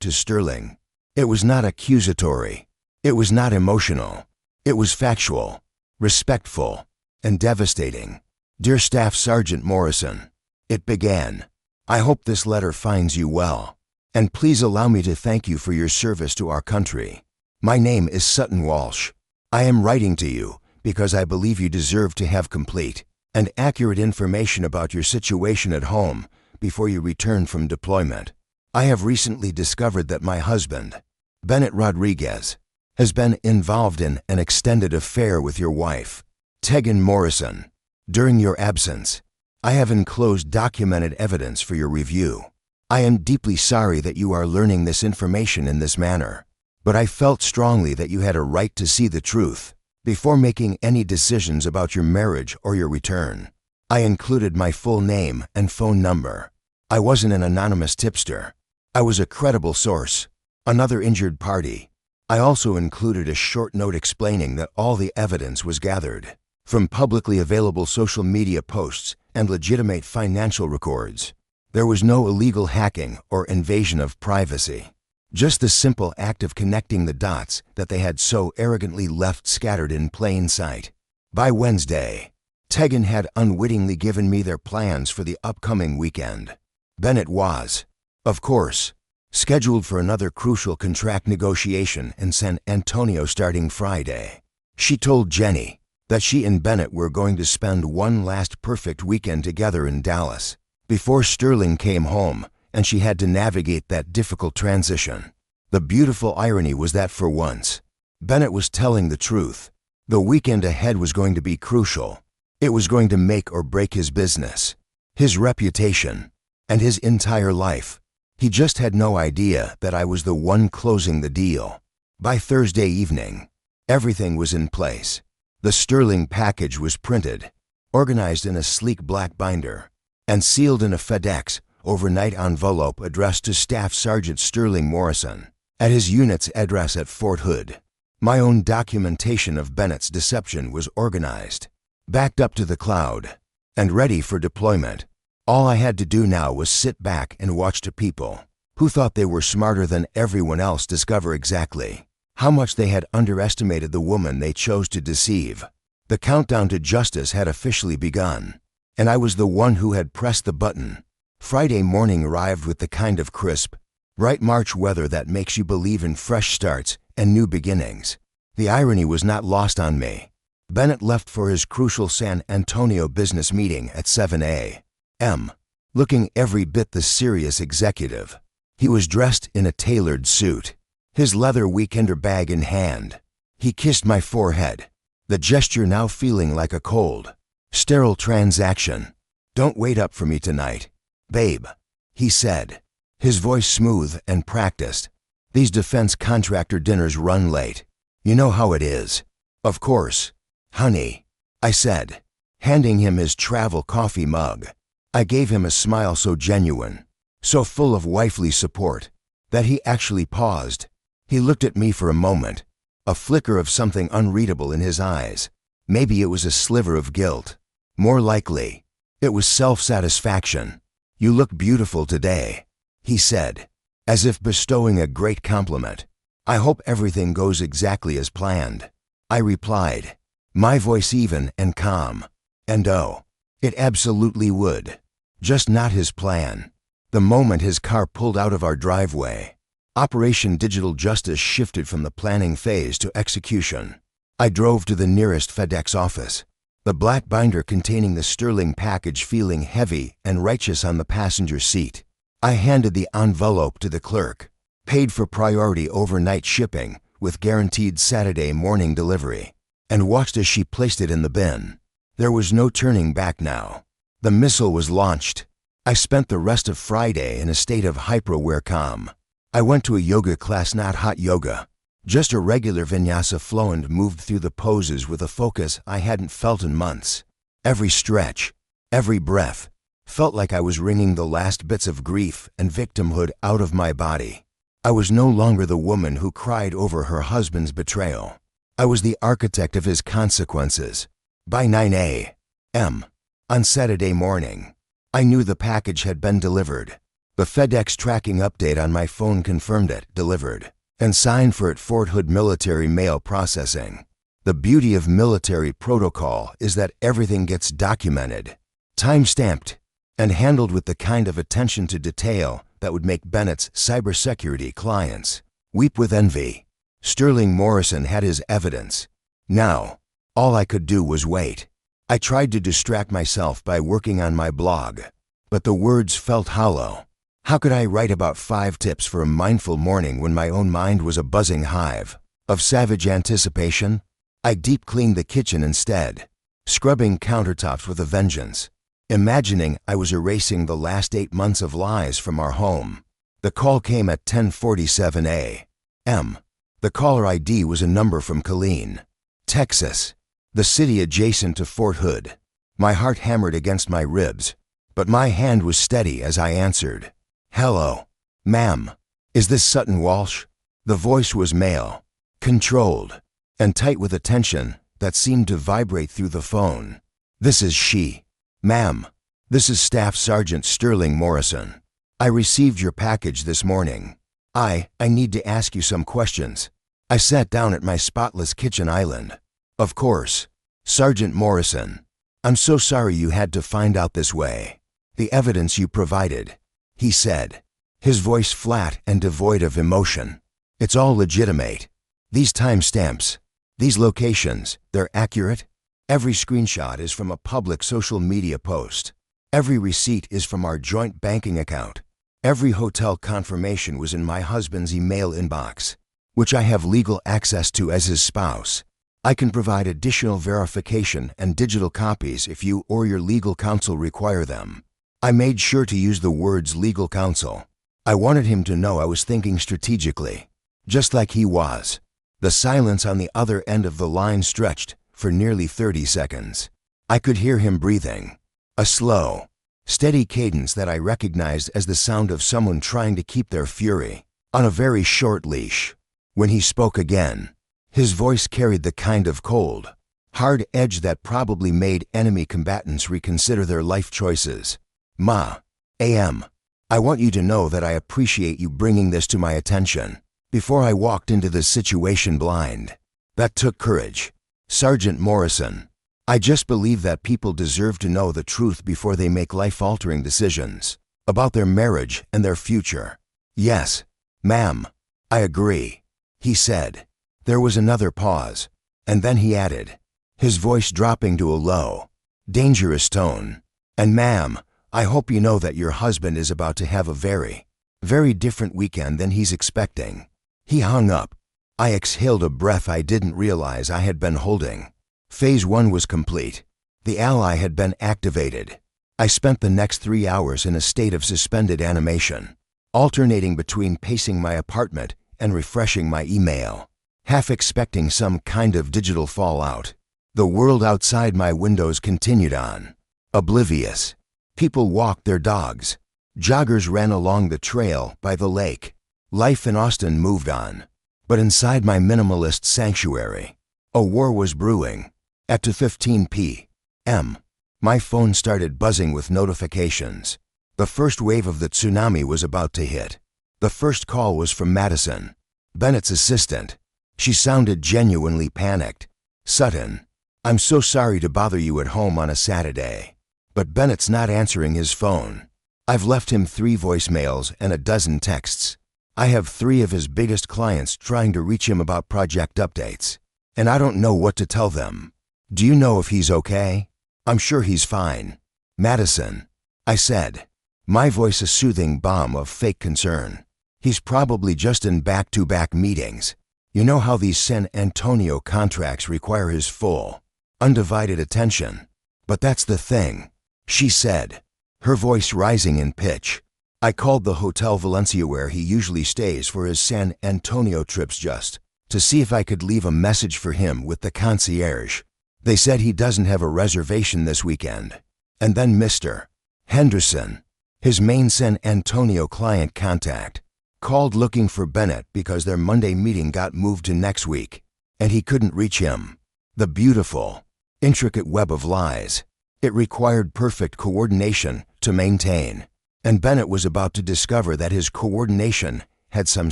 to Sterling. It was not accusatory. It was not emotional. It was factual, respectful, and devastating. Dear Staff Sergeant Morrison, it began, I hope this letter finds you well, and please allow me to thank you for your service to our country. My name is Sutton Walsh. I am writing to you because I believe you deserve to have complete and accurate information about your situation at home before you return from deployment. I have recently discovered that my husband, Bennett Rodriguez, has been involved in an extended affair with your wife, Tegan Morrison. During your absence, I have enclosed documented evidence for your review. I am deeply sorry that you are learning this information in this manner, but I felt strongly that you had a right to see the truth before making any decisions about your marriage or your return. I included my full name and phone number. I wasn't an anonymous tipster. I was a credible source, another injured party. I also included a short note explaining that all the evidence was gathered from publicly available social media posts and legitimate financial records. There was no illegal hacking or invasion of privacy, just the simple act of connecting the dots that they had so arrogantly left scattered in plain sight. By Wednesday, Tegan had unwittingly given me their plans for the upcoming weekend. Bennett was, of course, scheduled for another crucial contract negotiation in San Antonio starting Friday. She told Jenny that she and Bennett were going to spend one last perfect weekend together in Dallas before Sterling came home and she had to navigate that difficult transition. The beautiful irony was that for once, Bennett was telling the truth. The weekend ahead was going to be crucial. It was going to make or break his business, his reputation, and his entire life. He just had no idea that I was the one closing the deal. By Thursday evening, everything was in place. The Sterling package was printed, organized in a sleek black binder, and sealed in a FedEx overnight envelope addressed to Staff Sergeant Sterling Morrison at his unit's address at Fort Hood. My own documentation of Bennett's deception was organized, backed up to the cloud, and ready for deployment. All I had to do now was sit back and watch the people who thought they were smarter than everyone else discover exactly how much they had underestimated the woman they chose to deceive. The countdown to justice had officially begun, and I was the one who had pressed the button. Friday morning arrived with the kind of crisp, bright March weather that makes you believe in fresh starts and new beginnings. The irony was not lost on me. Bennett left for his crucial San Antonio business meeting at 7 a.m., looking every bit the serious executive. He was dressed in a tailored suit, his leather weekender bag in hand. He kissed my forehead, the gesture now feeling like a cold, sterile transaction. "Don't wait up for me tonight, babe," he said, his voice smooth and practiced. "These defense contractor dinners run late. You know how it is." "Of course, honey," I said, handing him his travel coffee mug. I gave him a smile so genuine, so full of wifely support, that he actually paused. He looked at me for a moment, a flicker of something unreadable in his eyes. Maybe it was a sliver of guilt. More likely, it was self-satisfaction. "You look beautiful today," he said, as if bestowing a great compliment. "I hope everything goes exactly as planned," I replied, my voice even and calm. And oh, it absolutely would. Just not his plan. The moment his car pulled out of our driveway, Operation Digital Justice shifted from the planning phase to execution. I drove to the nearest FedEx office, the black binder containing the Sterling package feeling heavy and righteous on the passenger seat. I handed the envelope to the clerk, paid for priority overnight shipping with guaranteed Saturday morning delivery, and watched as she placed it in the bin. There was no turning back now. The missile was launched. I spent the rest of Friday in a state of hyper-aware calm. I went to a yoga class, not hot yoga, just a regular vinyasa flow, and moved through the poses with a focus I hadn't felt in months. Every stretch, every breath, felt like I was wringing the last bits of grief and victimhood out of my body. I was no longer the woman who cried over her husband's betrayal. I was the architect of his consequences. By 9 a.m. on Saturday morning, I knew the package had been delivered. The FedEx tracking update on my phone confirmed it, delivered, and signed for at Fort Hood Military Mail Processing. The beauty of military protocol is that everything gets documented, time-stamped, and handled with the kind of attention to detail that would make Bennett's cybersecurity clients weep with envy. Sterling Morrison had his evidence. Now, all I could do was wait. I tried to distract myself by working on my blog, but the words felt hollow. How could I write about 5 tips for a mindful morning when my own mind was a buzzing hive of savage anticipation? I deep cleaned the kitchen instead, scrubbing countertops with a vengeance, imagining I was erasing the last 8 months of lies from our home. The call came at 10:47 a.m. The caller ID was a number from Killeen, Texas, the city adjacent to Fort Hood. My heart hammered against my ribs, but my hand was steady as I answered. "Hello, ma'am. Is this Sutton Walsh?" The voice was male, controlled, and tight with a tension that seemed to vibrate through the phone. "This is she. Ma'am, this is Staff Sergeant Sterling Morrison. I received your package this morning. I need to ask you some questions." I sat down at my spotless kitchen island. "Of course. Sergeant Morrison, I'm so sorry you had to find out this way. The evidence you provided, he said, his voice flat and devoid of emotion. It's all legitimate. These timestamps, these locations, they're accurate. Every screenshot is from a public social media post. Every receipt is from our joint banking account. Every hotel confirmation was in my husband's email inbox, which I have legal access to as his spouse. I can provide additional verification and digital copies if you or your legal counsel require them. I made sure to use the words legal counsel. I wanted him to know I was thinking strategically, just like he was. The silence on the other end of the line stretched for nearly 30 seconds. I could hear him breathing, a slow, steady cadence that I recognized as the sound of someone trying to keep their fury on a very short leash. When he spoke again, his voice carried the kind of cold, hard edge that probably made enemy combatants reconsider their life choices. Ma, A.M., I want you to know that I appreciate you bringing this to my attention. Before I walked into this situation blind, that took courage. Sergeant Morrison, I just believe that people deserve to know the truth before they make life-altering decisions about their marriage and their future. Yes, ma'am, I agree, he said. There was another pause, and then he added, his voice dropping to a low, dangerous tone, and ma'am, I hope you know that your husband is about to have a very, very different weekend than he's expecting. He hung up. I exhaled a breath I didn't realize I had been holding. Phase 1 was complete. The ally had been activated. I spent the next 3 hours in a state of suspended animation, alternating between pacing my apartment and refreshing my email, half expecting some kind of digital fallout. The world outside my windows continued on, oblivious. People walked their dogs. Joggers ran along the trail by the lake. Life in Austin moved on. But inside my minimalist sanctuary, a war was brewing. At 2:15 p.m., my phone started buzzing with notifications. The first wave of the tsunami was about to hit. The first call was from Madison, Bennett's assistant. She sounded genuinely panicked. Sutton, I'm so sorry to bother you at home on a Saturday, but Bennett's not answering his phone. I've left him 3 voicemails and a dozen texts. I have 3 of his biggest clients trying to reach him about project updates, and I don't know what to tell them. Do you know if he's okay? I'm sure he's fine. Madison, I said, my voice a soothing balm of fake concern. He's probably just in back-to-back meetings. You know how these San Antonio contracts require his full, undivided attention. But that's the thing, she said, her voice rising in pitch. I called the Hotel Valencia where he usually stays for his San Antonio trips just to see if I could leave a message for him with the concierge. They said he doesn't have a reservation this weekend. And then Mr. Henderson, his main San Antonio client contact, called looking for Bennett because their Monday meeting got moved to next week, and he couldn't reach him. The beautiful, intricate web of lies. It required perfect coordination to maintain. And Bennett was about to discover that his coordination had some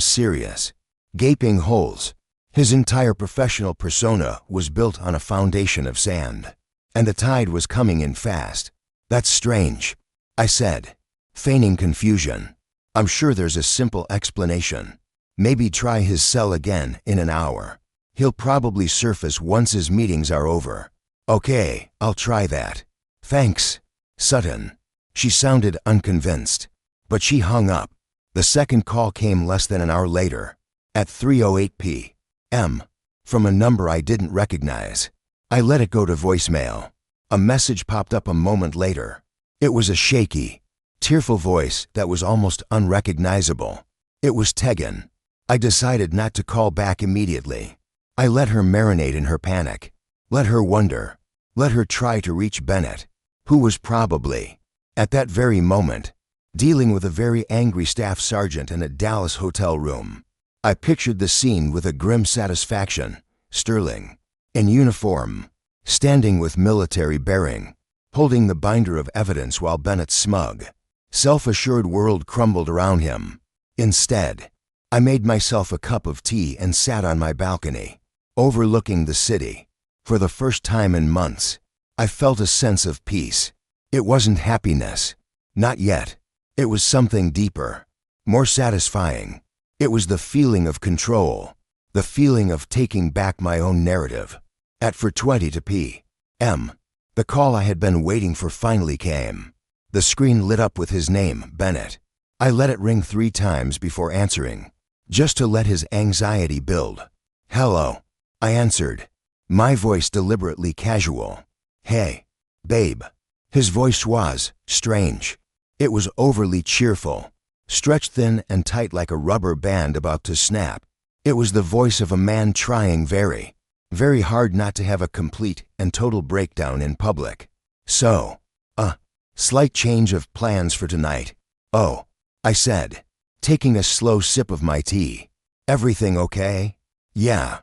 serious, gaping holes. His entire professional persona was built on a foundation of sand. And the tide was coming in fast. That's strange, I said, feigning confusion. I'm sure there's a simple explanation. Maybe try his cell again in an hour. He'll probably surface once his meetings are over. Okay, I'll try that. Thanks, Sutton. She sounded unconvinced, but she hung up. The second call came less than an hour later, at 3:08 p.m., from a number I didn't recognize. I let it go to voicemail. A message popped up a moment later. It was a shaky, tearful voice that was almost unrecognizable. It was Tegan. I decided not to call back immediately. I let her marinate in her panic. Let her wonder. Let her try to reach Bennett, who was probably, at that very moment, dealing with a very angry staff sergeant in a Dallas hotel room. I pictured the scene with a grim satisfaction. Sterling, in uniform, standing with military bearing, holding the binder of evidence while Bennett's smug, self-assured world crumbled around him. Instead, I made myself a cup of tea and sat on my balcony, overlooking the city. For the first time in months, I felt a sense of peace. It wasn't happiness. Not yet. It was something deeper, more satisfying. It was the feeling of control, the feeling of taking back my own narrative. At 4:20 p.m., the call I had been waiting for finally came. The screen lit up with his name, Bennett. I let it ring 3 times before answering, just to let his anxiety build. "Hello," I answered, my voice deliberately casual. "Hey, babe." His voice was strange. It was overly cheerful, stretched thin and tight like a rubber band about to snap. It was the voice of a man trying very, very hard not to have a complete and total breakdown in public. "So, slight change of plans for tonight." "Oh," I said, taking a slow sip of my tea. "Everything okay?" Yeah,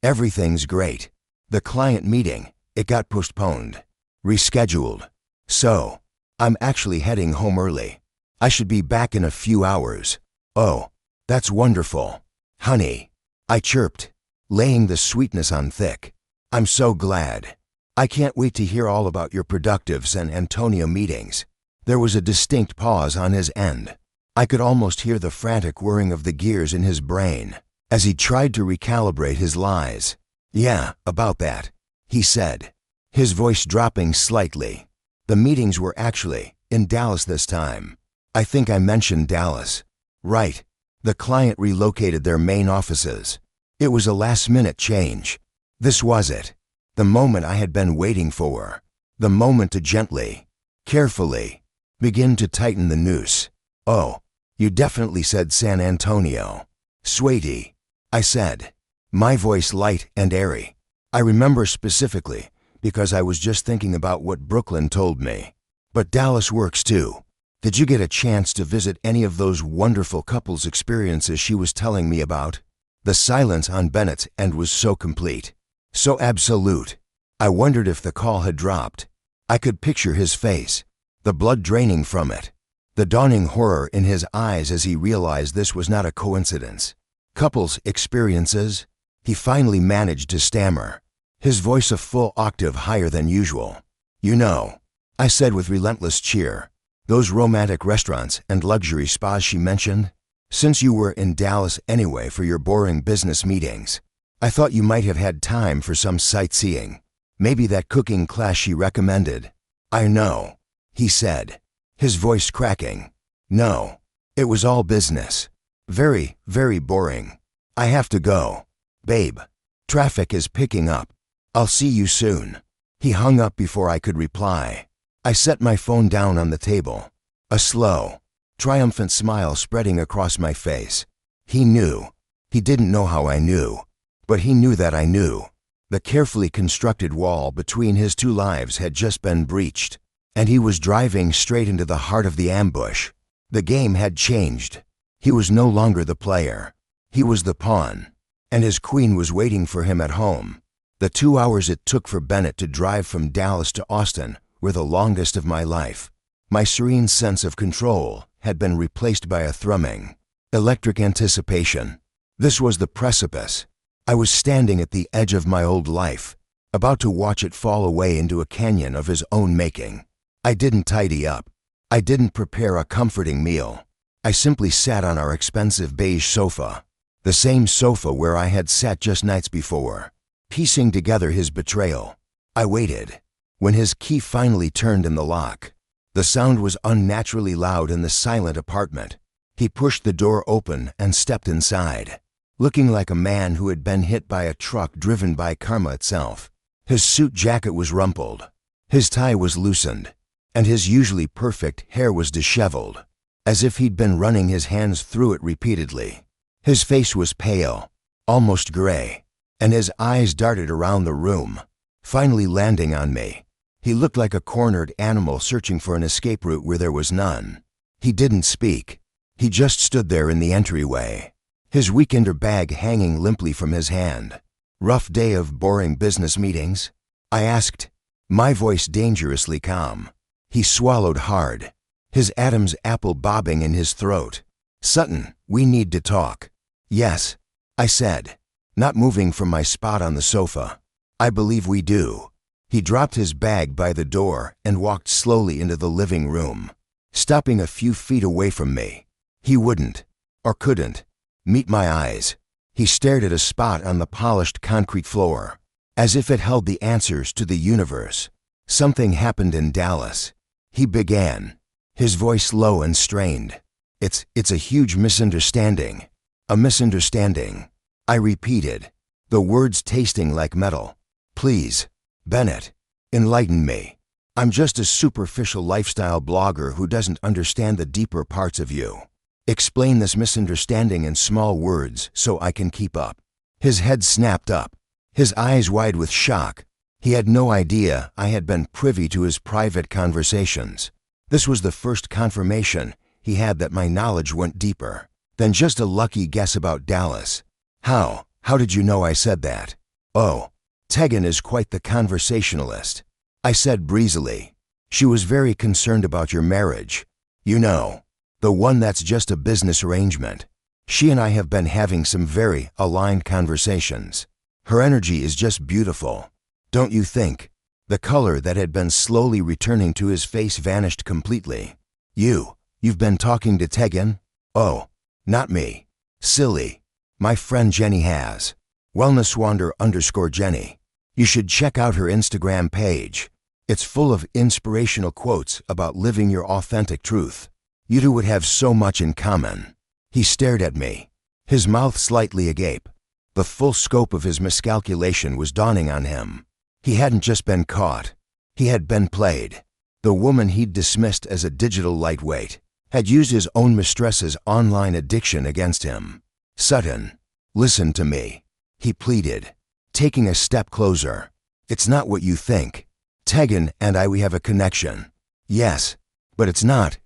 everything's great. The client meeting, it got postponed, rescheduled. So, I'm actually heading home early. I should be back in a few hours." "Oh, that's wonderful, honey," I chirped, laying the sweetness on thick. "I'm so glad. I can't wait to hear all about your productive San Antonio meetings." There was a distinct pause on his end. I could almost hear the frantic whirring of the gears in his brain as he tried to recalibrate his lies. "Yeah, about that," he said, his voice dropping slightly. "The meetings were actually in Dallas this time. I think I mentioned Dallas. Right. The client relocated their main offices. It was a last-minute change. This was it. The moment I had been waiting for. The moment to gently, carefully, begin to tighten the noose." "Oh, you definitely said San Antonio." "Sweetie," I said, my voice light and airy. "I remember specifically because I was just thinking about what Brooklyn told me. But Dallas works too. Did you get a chance to visit any of those wonderful couples experiences she was telling me about?" The silence on Bennett's end was so complete, so absolute. I wondered if the call had dropped. I could picture his face, the blood draining from it, the dawning horror in his eyes as he realized this was not a coincidence. "Couples experiences?" he finally managed to stammer, his voice a full octave higher than usual. "You know," I said with relentless cheer, "those romantic restaurants and luxury spas she mentioned? Since you were in Dallas anyway for your boring business meetings, I thought you might have had time for some sightseeing. Maybe that cooking class she recommended." "I know," he said, his voice cracking. "No, it was all business. Very, very boring. I have to go. Babe, traffic is picking up. I'll see you soon." He hung up before I could reply. I set my phone down on the table, a slow, triumphant smile spreading across my face. He knew. He didn't know how I knew, but he knew that I knew. The carefully constructed wall between his 2 lives had just been breached, and he was driving straight into the heart of the ambush. The game had changed. He was no longer the player. He was the pawn, and his queen was waiting for him at home. The 2 hours it took for Bennett to drive from Dallas to Austin were the longest of my life. My serene sense of control had been replaced by a thrumming, electric anticipation. This was the precipice. I was standing at the edge of my old life, about to watch it fall away into a canyon of his own making. I didn't tidy up. I didn't prepare a comforting meal. I simply sat on our expensive beige sofa, the same sofa where I had sat just nights before, piecing together his betrayal. I waited. When his key finally turned in the lock, the sound was unnaturally loud in the silent apartment. He pushed the door open and stepped inside, looking like a man who had been hit by a truck driven by karma itself. His suit jacket was rumpled, his tie was loosened, and his usually perfect hair was disheveled, as if he'd been running his hands through it repeatedly. His face was pale, almost gray, and his eyes darted around the room, finally landing on me. He looked like a cornered animal searching for an escape route where there was none. He didn't speak. He just stood there in the entryway, his weekender bag hanging limply from his hand. "Rough day of boring business meetings?" I asked, my voice dangerously calm. He swallowed hard, his Adam's apple bobbing in his throat. "Sutton, we need to talk." "Yes," I said, not moving from my spot on the sofa. I believe we do. He dropped his bag by the door and walked slowly into the living room, stopping a few feet away from me. He wouldn't, or couldn't, meet my eyes. He stared at a spot on the polished concrete floor, as if it held the answers to the universe. Something happened in Dallas. He began, his voice low and strained. It's a huge misunderstanding. A misunderstanding. I repeated, the words tasting like metal. Please, Bennett, enlighten me. I'm just a superficial lifestyle blogger who doesn't understand the deeper parts of you. Explain this misunderstanding in small words so I can keep up. His head snapped up, his eyes wide with shock. He had no idea I had been privy to his private conversations. This was the first confirmation he had that my knowledge went deeper than just a lucky guess about Dallas. How did you know I said that? Oh, Tegan is quite the conversationalist, I said breezily. She was very concerned about your marriage. You know, the one that's just a business arrangement. She and I have been having some very aligned conversations. Her energy is just beautiful, don't you think? The color that had been slowly returning to his face vanished completely. You've been talking to Tegan? Oh, not me. Silly. My friend Jenny has. Wellnesswander_Jenny. You should check out her Instagram page. It's full of inspirational quotes about living your authentic truth. You two would have so much in common. He stared at me, his mouth slightly agape. The full scope of his miscalculation was dawning on him. He hadn't just been caught. He had been played. The woman he'd dismissed as a digital lightweight had used his own mistress's online addiction against him. Sutton, listen to me, he pleaded, taking a step closer. It's not what you think. Tegan and we have a connection. Yes, but it's not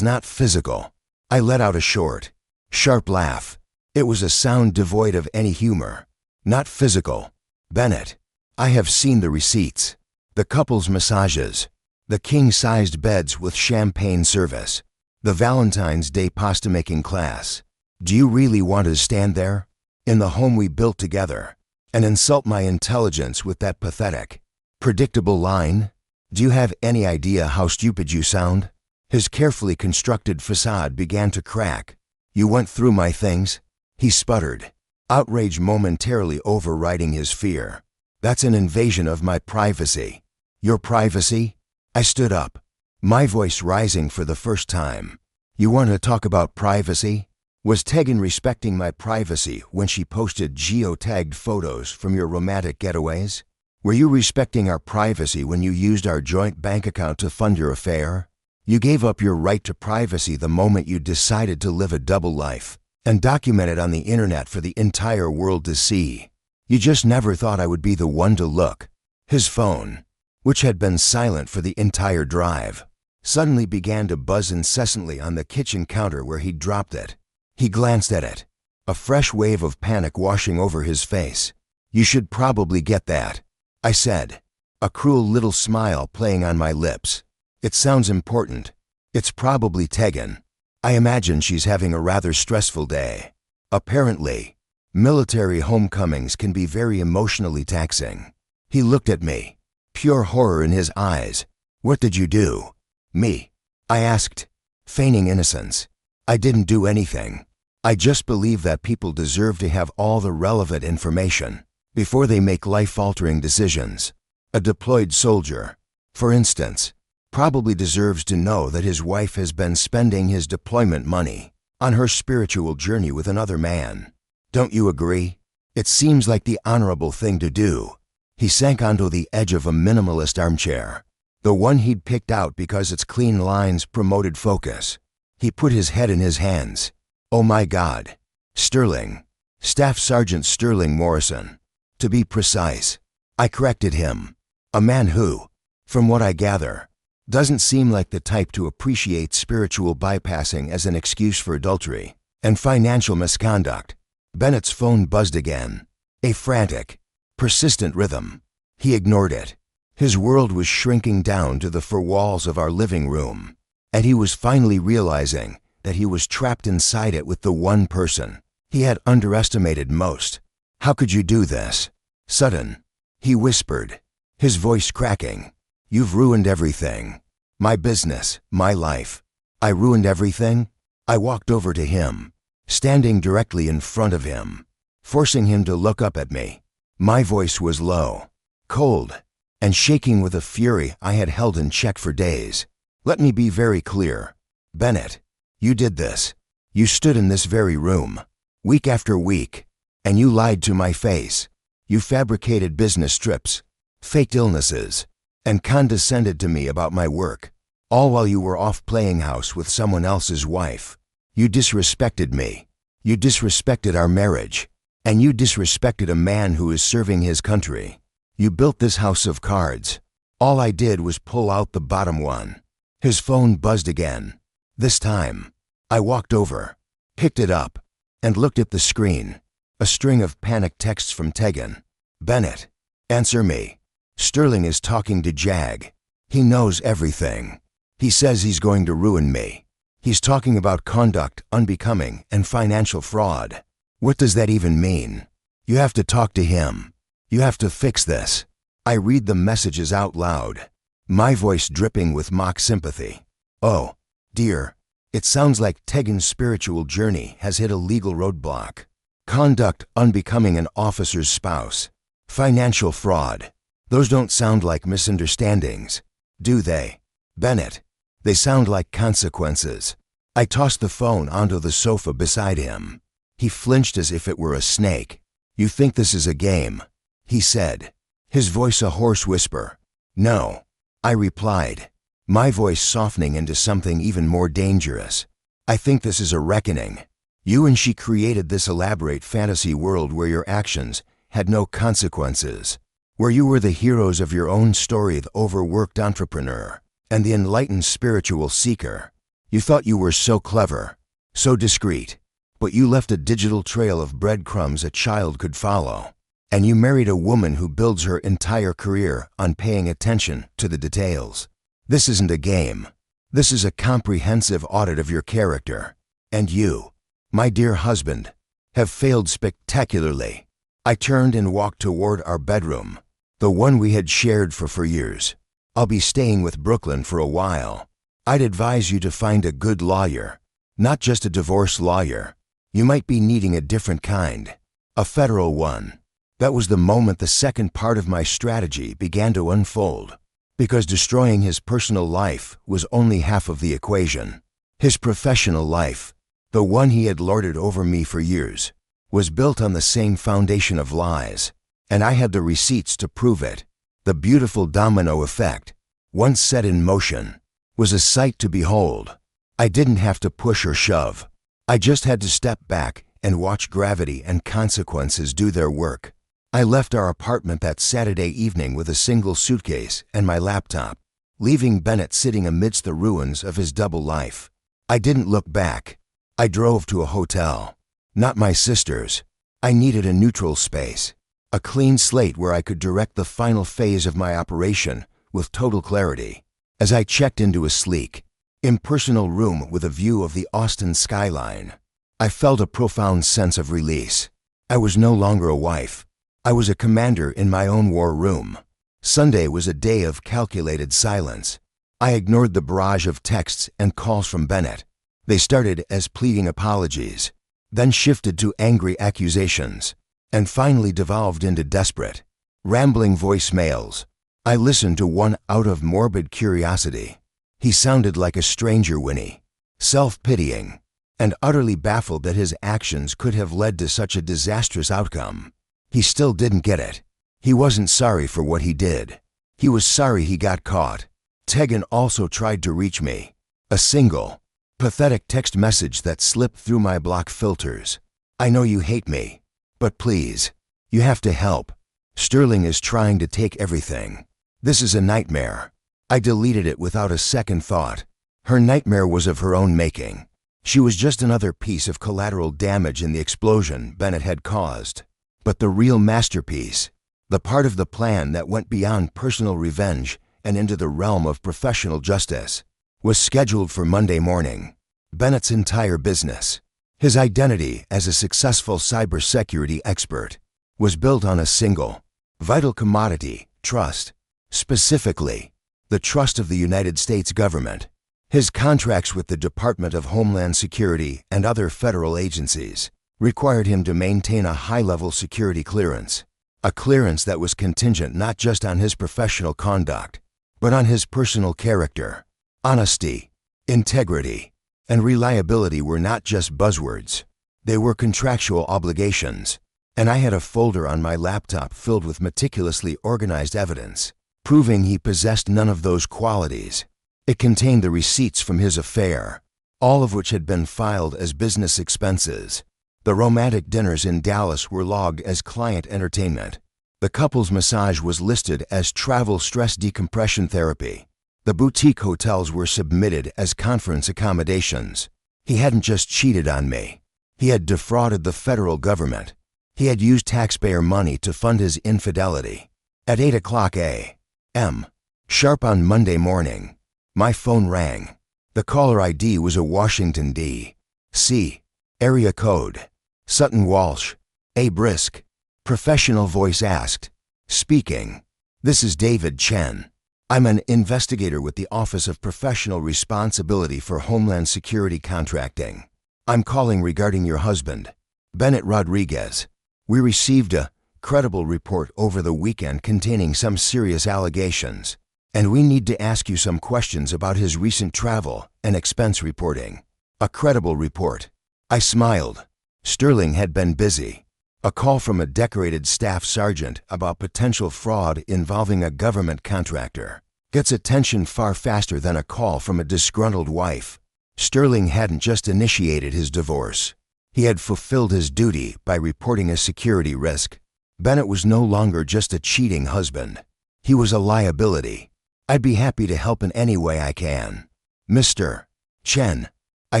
physical. I let out a short, sharp laugh. It was a sound devoid of any humor. Not physical. Bennett, I have seen the receipts. The couple's massages, the king-sized beds with champagne service, the Valentine's Day pasta-making class. Do you really want to stand there, in the home we built together, and insult my intelligence with that pathetic, predictable line? Do you have any idea how stupid you sound? His carefully constructed facade began to crack. You went through my things? He sputtered, outrage momentarily overriding his fear. That's an invasion of my privacy. Your privacy? I stood up, my voice rising for the first time. You want to talk about privacy? Was Tegan respecting my privacy when she posted geotagged photos from your romantic getaways? Were you respecting our privacy when you used our joint bank account to fund your affair? You gave up your right to privacy the moment you decided to live a double life and document it on the internet for the entire world to see. You just never thought I would be the one to look. His phone, which had been silent for the entire drive, suddenly began to buzz incessantly on the kitchen counter where he'd dropped it. He glanced at it, a fresh wave of panic washing over his face. You should probably get that, I said, a cruel little smile playing on my lips. It sounds important. It's probably Tegan. I imagine she's having a rather stressful day. Apparently, military homecomings can be very emotionally taxing. He looked at me, pure horror in his eyes. What did you do? Me? I asked, feigning innocence. I didn't do anything. I just believe that people deserve to have all the relevant information before they make life-altering decisions. A deployed soldier, for instance, probably deserves to know that his wife has been spending his deployment money on her spiritual journey with another man. Don't you agree? It seems like the honorable thing to do. He sank onto the edge of a minimalist armchair, the one he'd picked out because its clean lines promoted focus. He put his head in his hands. Oh my God. Sterling. Staff Sergeant Sterling Morrison. To be precise. I corrected him. A man who, from what I gather, doesn't seem like the type to appreciate spiritual bypassing as an excuse for adultery and financial misconduct. Bennett's phone buzzed again. A frantic, persistent rhythm. He ignored it. His world was shrinking down to the four walls of our living room, and he was finally realizing that he was trapped inside it with the one person he had underestimated most. How could you do this? Sutton, He whispered, his voice cracking. You've ruined everything. My business, my life. I ruined everything? I walked over to him, standing directly in front of him, forcing him to look up at me. My voice was low, cold, and shaking with a fury I had held in check for days. Let me be very clear. Bennett, you did this. You stood in this very room, week after week, and you lied to my face. You fabricated business trips, faked illnesses, and condescended to me about my work, all while you were off playing house with someone else's wife. You disrespected me. You disrespected our marriage. And you disrespected a man who is serving his country. You built this house of cards. All I did was pull out the bottom one. His phone buzzed again. This time, I walked over, picked it up, and looked at the screen. A string of panicked texts from Tegan. Bennett, answer me. Sterling is talking to Jag. He knows everything. He says he's going to ruin me. He's talking about conduct unbecoming and financial fraud. What does that even mean? You have to talk to him. You have to fix this. I read the messages out loud, my voice dripping with mock sympathy. Oh, dear. It sounds like Tegan's spiritual journey has hit a legal roadblock. Conduct unbecoming an officer's spouse. Financial fraud. Those don't sound like misunderstandings, do they? Bennett, they sound like consequences. I tossed the phone onto the sofa beside him. He flinched as if it were a snake. You think this is a game? He said, his voice a hoarse whisper. No, I replied, my voice softening into something even more dangerous. I think this is a reckoning. You and she created this elaborate fantasy world where your actions had no consequences, where you were the heroes of your own story, the overworked entrepreneur and the enlightened spiritual seeker. You thought you were so clever, so discreet, but you left a digital trail of breadcrumbs a child could follow. And you married a woman who builds her entire career on paying attention to the details. This isn't a game. This is a comprehensive audit of your character. And you, my dear husband, have failed spectacularly. I turned and walked toward our bedroom, the one we had shared for years. I'll be staying with Brooklyn for a while. I'd advise you to find a good lawyer, not just a divorce lawyer. You might be needing a different kind, a federal one. That was the moment the second part of my strategy began to unfold, because destroying his personal life was only half of the equation. His professional life, the one he had lorded over me for years, was built on the same foundation of lies, and I had the receipts to prove it. The beautiful domino effect, once set in motion, was a sight to behold. I didn't have to push or shove. I just had to step back and watch gravity and consequences do their work. I left our apartment that Saturday evening with a single suitcase and my laptop, leaving Bennett sitting amidst the ruins of his double life. I didn't look back. I drove to a hotel. Not my sister's. I needed a neutral space, a clean slate where I could direct the final phase of my operation with total clarity. As I checked into a sleek, impersonal room with a view of the Austin skyline, I felt a profound sense of release. I was no longer a wife. I was a commander in my own war room. Sunday was a day of calculated silence. I ignored the barrage of texts and calls from Bennett. They started as pleading apologies, then shifted to angry accusations, and finally devolved into desperate, rambling voicemails. I listened to one out of morbid curiosity. He sounded like a stranger, Winnie, self-pitying, and utterly baffled that his actions could have led to such a disastrous outcome. He still didn't get it. He wasn't sorry for what he did. He was sorry he got caught. Tegan also tried to reach me. A single, pathetic text message that slipped through my block filters. I know you hate me, but please, you have to help. Sterling is trying to take everything. This is a nightmare. I deleted it without a second thought. Her nightmare was of her own making. She was just another piece of collateral damage in the explosion Bennett had caused. But the real masterpiece, the part of the plan that went beyond personal revenge and into the realm of professional justice, was scheduled for Monday morning. Bennett's entire business, his identity as a successful cybersecurity expert, was built on a single, Vital commodity, trust. Specifically, the trust of the United States government. His contracts with the Department of Homeland Security and other federal agencies required him to maintain a high-level security clearance, a clearance that was contingent not just on his professional conduct, but on his personal character. Honesty, integrity, and reliability were not just buzzwords. They were contractual obligations, and I had a folder on my laptop filled with meticulously organized evidence, proving he possessed none of those qualities. It contained the receipts from his affair, all of which had been filed as business expenses. The romantic dinners in Dallas were logged as client entertainment. The couple's massage was listed as travel stress decompression therapy. The boutique hotels were submitted as conference accommodations. He hadn't just cheated on me. He had defrauded the federal government. He had used taxpayer money to fund his infidelity. At 8:00 a.m., sharp on Monday morning, my phone rang. The caller ID was a Washington, D.C. area code. Sutton Walsh. A brisk, professional voice asked, "Speaking. This is David Chen. I'm an investigator with the Office of Professional Responsibility for Homeland Security Contracting. I'm calling regarding your husband, Bennett Rodriguez. We received a credible report over the weekend containing some serious allegations, and we need to ask you some questions about his recent travel and expense reporting." A credible report. I smiled. Sterling had been busy. A call from a decorated staff sergeant about potential fraud involving a government contractor gets attention far faster than a call from a disgruntled wife. Sterling hadn't just initiated his divorce. He had fulfilled his duty by reporting a security risk. Bennett was no longer just a cheating husband. He was a liability. I'd be happy to help in any way I can. "Mr. Chen," I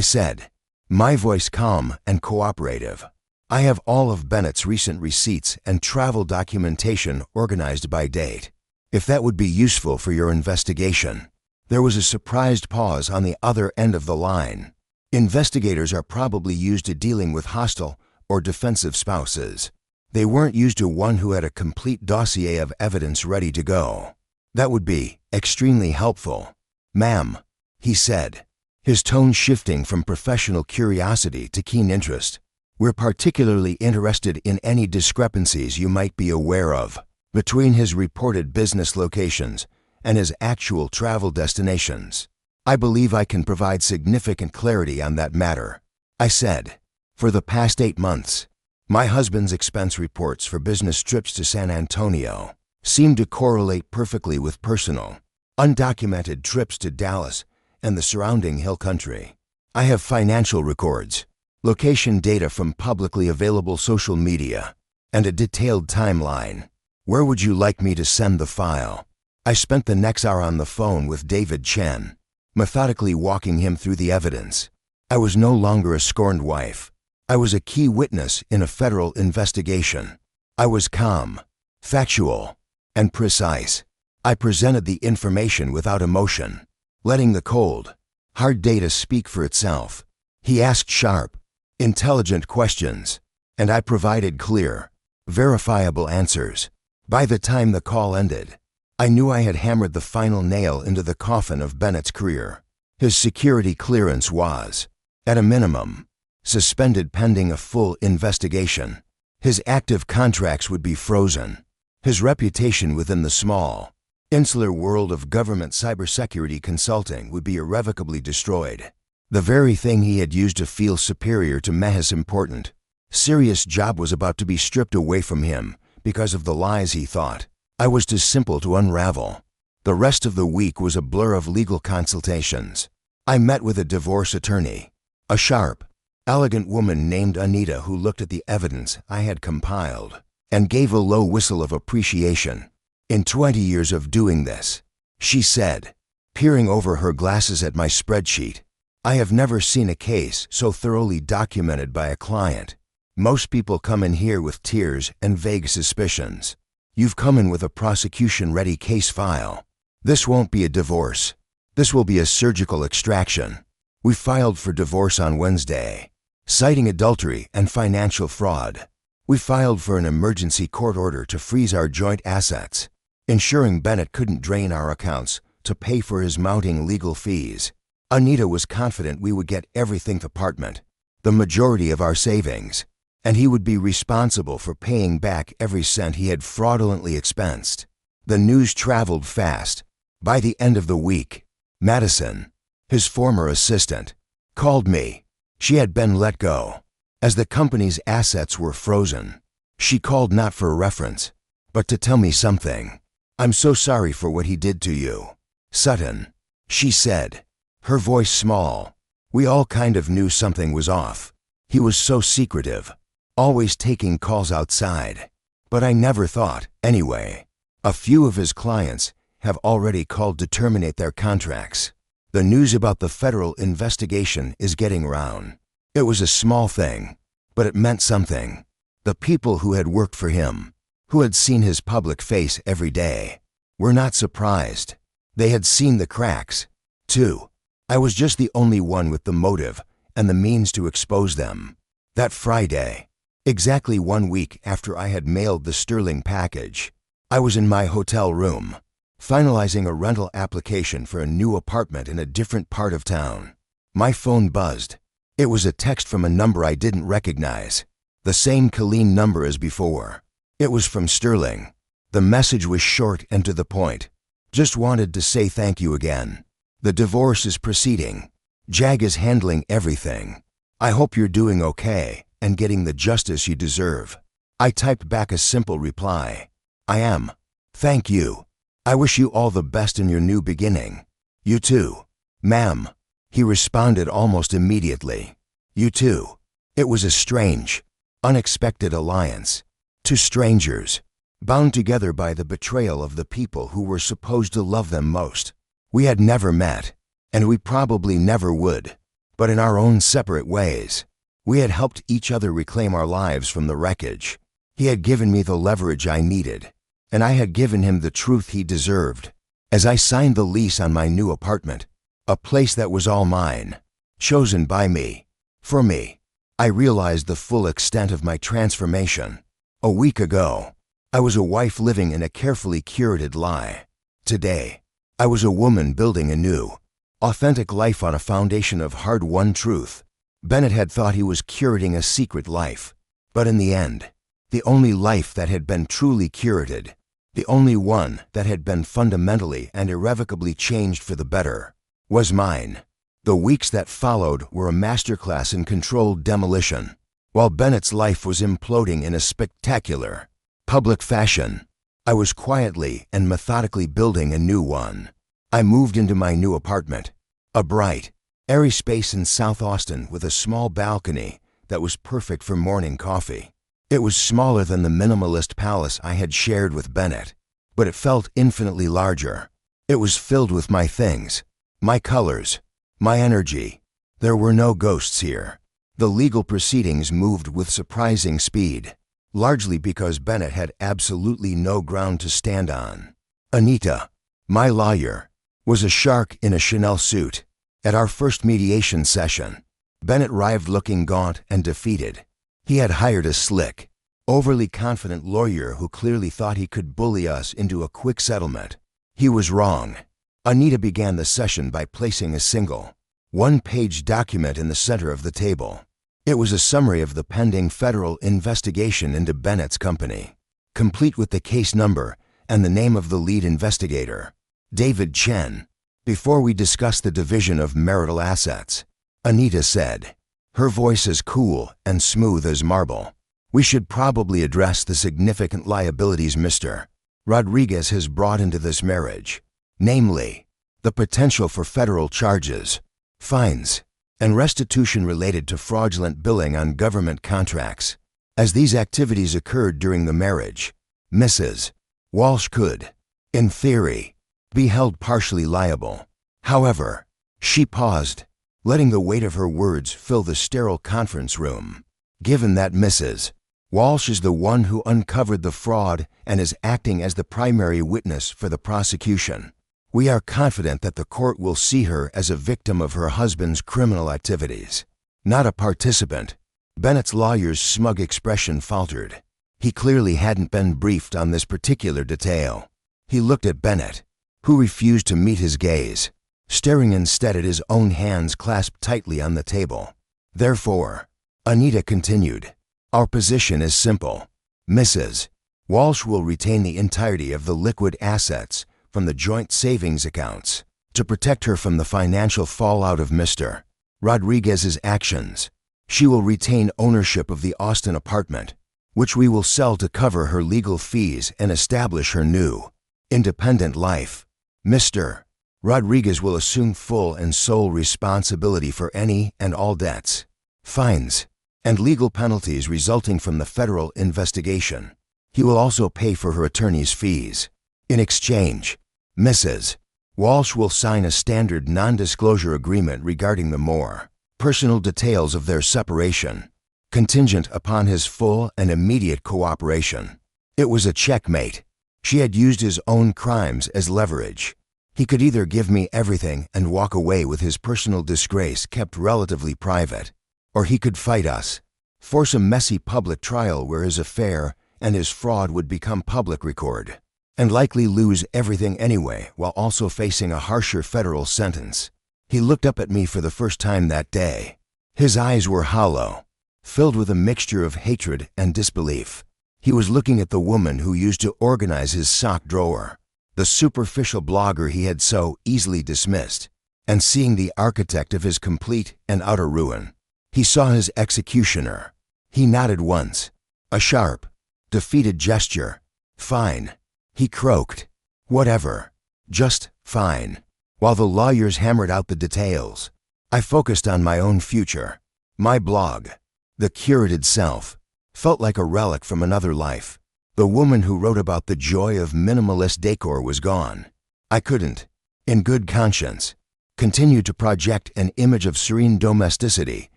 said, my voice calm and cooperative. "I have all of Bennett's recent receipts and travel documentation organized by date. If that would be useful for your investigation." There was a surprised pause on the other end of the line. Investigators are probably used to dealing with hostile or defensive spouses. They weren't used to one who had a complete dossier of evidence ready to go. "That would be extremely helpful, ma'am," he said, his tone shifting from professional curiosity to keen interest. "We're particularly interested in any discrepancies you might be aware of between his reported business locations and his actual travel destinations. I believe I can provide significant clarity on that matter," I said. "For the past 8 months, my husband's expense reports for business trips to San Antonio seem to correlate perfectly with personal, undocumented trips to Dallas and the surrounding hill country. I have financial records, location data from publicly available social media, and a detailed timeline. Where would you like me to send the file?" I spent the next hour on the phone with David Chen, methodically walking him through the evidence. I was no longer a scorned wife. I was a key witness in a federal investigation. I was calm, factual, and precise. I presented the information without emotion, letting the cold, hard data speak for itself. He asked sharp, intelligent questions, and I provided clear, verifiable answers. By the time the call ended, I knew I had hammered the final nail into the coffin of Bennett's career. His security clearance was, at a minimum, suspended pending a full investigation. His active contracts would be frozen. His reputation within the small, insular world of government cybersecurity consulting would be irrevocably destroyed. The very thing he had used to feel superior to Mehes important, serious job was about to be stripped away from him because of the lies he thought I was too simple to unravel. The rest of the week was a blur of legal consultations. I met with a divorce attorney, a sharp, elegant woman named Anita who looked at the evidence I had compiled and gave a low whistle of appreciation. "In 20 years of doing this," she said, peering over her glasses at my spreadsheet, "I have never seen a case so thoroughly documented by a client. Most people come in here with tears and vague suspicions. You've come in with a prosecution-ready case file. This won't be a divorce. This will be a surgical extraction. We filed for divorce on Wednesday, citing adultery and financial fraud. We filed for an emergency court order to freeze our joint assets, ensuring Bennett couldn't drain our accounts to pay for his mounting legal fees. Anita was confident we would get everything apartment, the majority of our savings, and he would be responsible for paying back every cent he had fraudulently expensed. The news traveled fast. By the end of the week, Madison, his former assistant, called me. She had been let go, as the company's assets were frozen. She called not for reference, but to tell me something. "I'm so sorry for what he did to you, Sutton," she said, her voice small. We all kind of knew something was off. He was so secretive, always taking calls outside. But I never thought, anyway. A few of his clients have already called to terminate their contracts. The news about the federal investigation is getting round. It was a small thing, but it meant something. The people who had worked for him, who had seen his public face every day, were not surprised. They had seen the cracks, too. I was just the only one with the motive and the means to expose them. That Friday, exactly 1 week after I had mailed the Sterling package, I was in my hotel room, finalizing a rental application for a new apartment in a different part of town. My phone buzzed. It was a text from a number I didn't recognize, the same Colleen number as before. It was from Sterling. The message was short and to the point. "Just wanted to say thank you again. The divorce is proceeding. Jag is handling everything. I hope you're doing okay and getting the justice you deserve." I typed back a simple reply. "I am. Thank you. I wish you all the best in your new beginning." "You too, ma'am," he responded almost immediately. "You too." It was a strange, unexpected alliance. Two strangers, bound together by the betrayal of the people who were supposed to love them most. We had never met, and we probably never would, but in our own separate ways, we had helped each other reclaim our lives from the wreckage. He had given me the leverage I needed, and I had given him the truth he deserved. As I signed the lease on my new apartment, a place that was all mine, chosen by me, for me, I realized the full extent of my transformation. A week ago, I was a wife living in a carefully curated lie. Today, I was a woman building a new, authentic life on a foundation of hard-won truth. Bennett had thought he was curating a secret life, but in the end, the only life that had been truly curated, the only one that had been fundamentally and irrevocably changed for the better, was mine. The weeks that followed were a masterclass in controlled demolition, while Bennett's life was imploding in a spectacular, public fashion. I was quietly and methodically building a new one. I moved into my new apartment, a bright, airy space in South Austin with a small balcony that was perfect for morning coffee. It was smaller than the minimalist palace I had shared with Bennett, but it felt infinitely larger. It was filled with my things, my colors, my energy. There were no ghosts here. The legal proceedings moved with surprising speed, largely because Bennett had absolutely no ground to stand on. Anita, my lawyer, was a shark in a Chanel suit. At our first mediation session, Bennett arrived looking gaunt and defeated. He had hired a slick, overly confident lawyer who clearly thought he could bully us into a quick settlement. He was wrong. Anita began the session by placing a single, one-page document in the center of the table. It was a summary of the pending federal investigation into Bennett's company, complete with the case number and the name of the lead investigator, David Chen. "Before we discuss the division of marital assets," Anita said, her voice as cool and smooth as marble, "we should probably address the significant liabilities Mr. Rodriguez has brought into this marriage, namely, the potential for federal charges, fines, and restitution related to fraudulent billing on government contracts. As these activities occurred during the marriage, Mrs. Walsh could, in theory, be held partially liable. However," she paused, letting the weight of her words fill the sterile conference room, "given that Mrs. Walsh is the one who uncovered the fraud and is acting as the primary witness for the prosecution, we are confident that the court will see her as a victim of her husband's criminal activities, not a participant." Bennett's lawyer's smug expression faltered. He clearly hadn't been briefed on this particular detail. He looked at Bennett, who refused to meet his gaze, staring instead at his own hands clasped tightly on the table. Therefore, Anita continued, our position is simple. Mrs. Walsh will retain the entirety of the liquid assets from the joint savings accounts to protect her from the financial fallout of Mr. Rodriguez's actions. She will retain ownership of the Austin apartment, which we will sell to cover her legal fees and establish her new, independent life. Mr. Rodriguez will assume full and sole responsibility for any and all debts, fines, and legal penalties resulting from the federal investigation. He will also pay for her attorney's fees. In exchange, Mrs. Walsh will sign a standard non-disclosure agreement regarding the more personal details of their separation, contingent upon his full and immediate cooperation. It was a checkmate. She had used his own crimes as leverage. He could either give me everything and walk away with his personal disgrace kept relatively private, or he could fight us, force a messy public trial where his affair and his fraud would become public record, and likely lose everything anyway while also facing a harsher federal sentence. He looked up at me for the first time that day. His eyes were hollow, filled with a mixture of hatred and disbelief. He was looking at the woman who used to organize his sock drawer, the superficial blogger he had so easily dismissed, and seeing the architect of his complete and utter ruin. He saw his executioner. He nodded once, a sharp, defeated gesture. Fine, he croaked. Whatever, just fine. While the lawyers hammered out the details, I focused on my own future. My blog, The Curated Self, felt like a relic from another life. The woman who wrote about the joy of minimalist decor was gone. I couldn't, in good conscience, continue to project an image of serene domesticity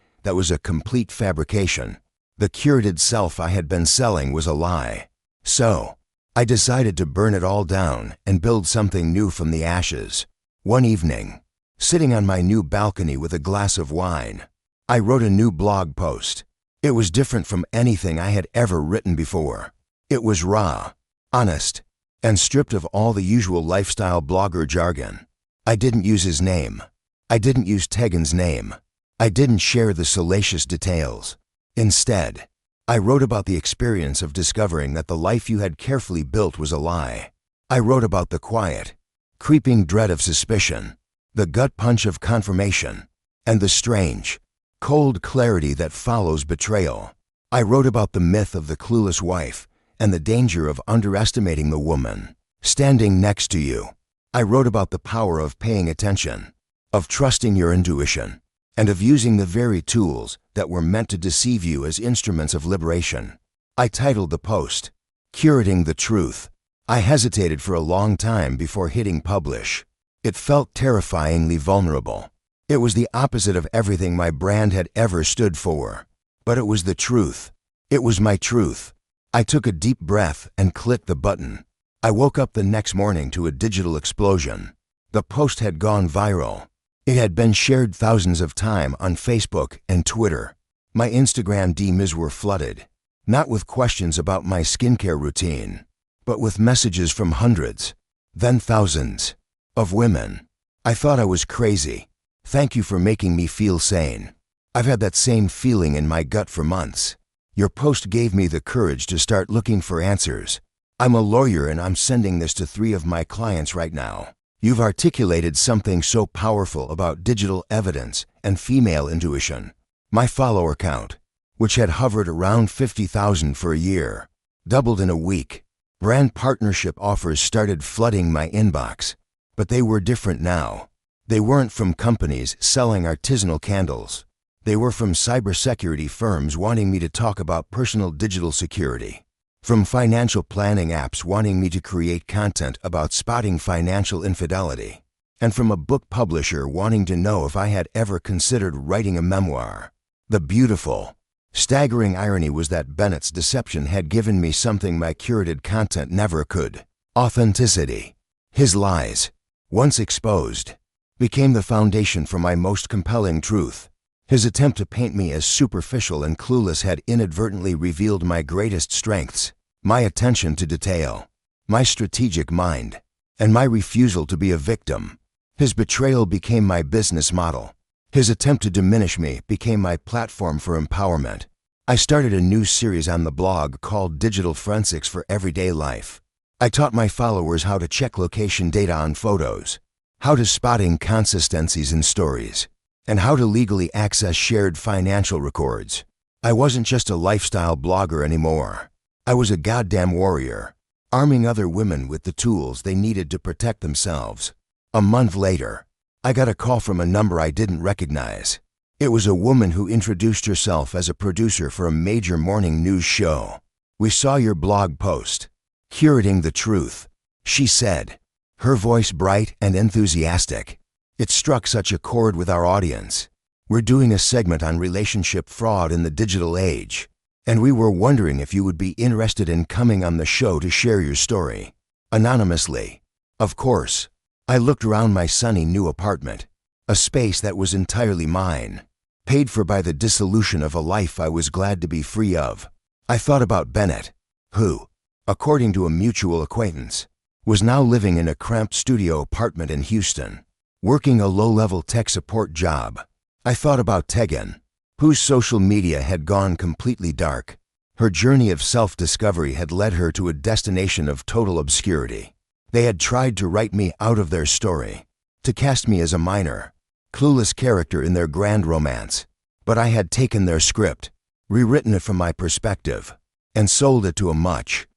that was a complete fabrication. The curated self I had been selling was a lie. So, I decided to burn it all down and build something new from the ashes. One evening, sitting on my new balcony with a glass of wine, I wrote a new blog post. It was different from anything I had ever written before. It was raw, honest, and stripped of all the usual lifestyle blogger jargon. I didn't use his name. I didn't use Tegan's name. I didn't share the salacious details. Instead, I wrote about the experience of discovering that the life you had carefully built was a lie. I wrote about the quiet, creeping dread of suspicion, the gut punch of confirmation, and the strange, cold clarity that follows betrayal. I wrote about the myth of the clueless wife and the danger of underestimating the woman standing next to you. I wrote about the power of paying attention, of trusting your intuition, and of using the very tools that were meant to deceive you as instruments of liberation. I titled the post, Curating the Truth. I hesitated for a long time before hitting publish. It felt terrifyingly vulnerable. It was the opposite of everything my brand had ever stood for. But it was the truth. It was my truth. I took a deep breath and clicked the button. I woke up the next morning to a digital explosion. The post had gone viral. It had been shared thousands of times on Facebook and Twitter. My Instagram DMs were flooded, not with questions about my skincare routine, but with messages from hundreds, then thousands, of women. I thought I was crazy. Thank you for making me feel sane. I've had that same feeling in my gut for months. Your post gave me the courage to start looking for answers. I'm a lawyer and I'm sending this to 3 of my clients right now. You've articulated something so powerful about digital evidence and female intuition. My follower count, which had hovered around 50,000 for a year, doubled in a week. Brand partnership offers started flooding my inbox, but they were different now. They weren't from companies selling artisanal candles. They were from cybersecurity firms wanting me to talk about personal digital security, from financial planning apps wanting me to create content about spotting financial infidelity, and from a book publisher wanting to know if I had ever considered writing a memoir. The beautiful, staggering irony was that Bennett's deception had given me something my curated content never could: authenticity. His lies, once exposed, became the foundation for my most compelling truth. His attempt to paint me as superficial and clueless had inadvertently revealed my greatest strengths, my attention to detail, my strategic mind, and my refusal to be a victim. His betrayal became my business model. His attempt to diminish me became my platform for empowerment. I started a new series on the blog called Digital Forensics for Everyday Life. I taught my followers how to check location data on photos, how to spot inconsistencies in stories, and how to legally access shared financial records. I wasn't just a lifestyle blogger anymore. I was a goddamn warrior, arming other women with the tools they needed to protect themselves. A month later, I got a call from a number I didn't recognize. It was a woman who introduced herself as a producer for a major morning news show. "We saw your blog post, Curating the Truth," she said, her voice bright and enthusiastic. It struck such a chord with our audience. "We're doing a segment on relationship fraud in the digital age, and we were wondering if you would be interested in coming on the show to share your story." Anonymously, of course. I looked around my sunny new apartment, a space that was entirely mine, paid for by the dissolution of a life I was glad to be free of. I thought about Bennett, who, according to a mutual acquaintance, was now living in a cramped studio apartment in Houston, working a low-level tech support job. I thought about Tegan, whose social media had gone completely dark. Her journey of self-discovery had led her to a destination of total obscurity. They had tried to write me out of their story, to cast me as a minor, clueless character in their grand romance. But I had taken their script, rewritten it from my perspective, and sold it to a much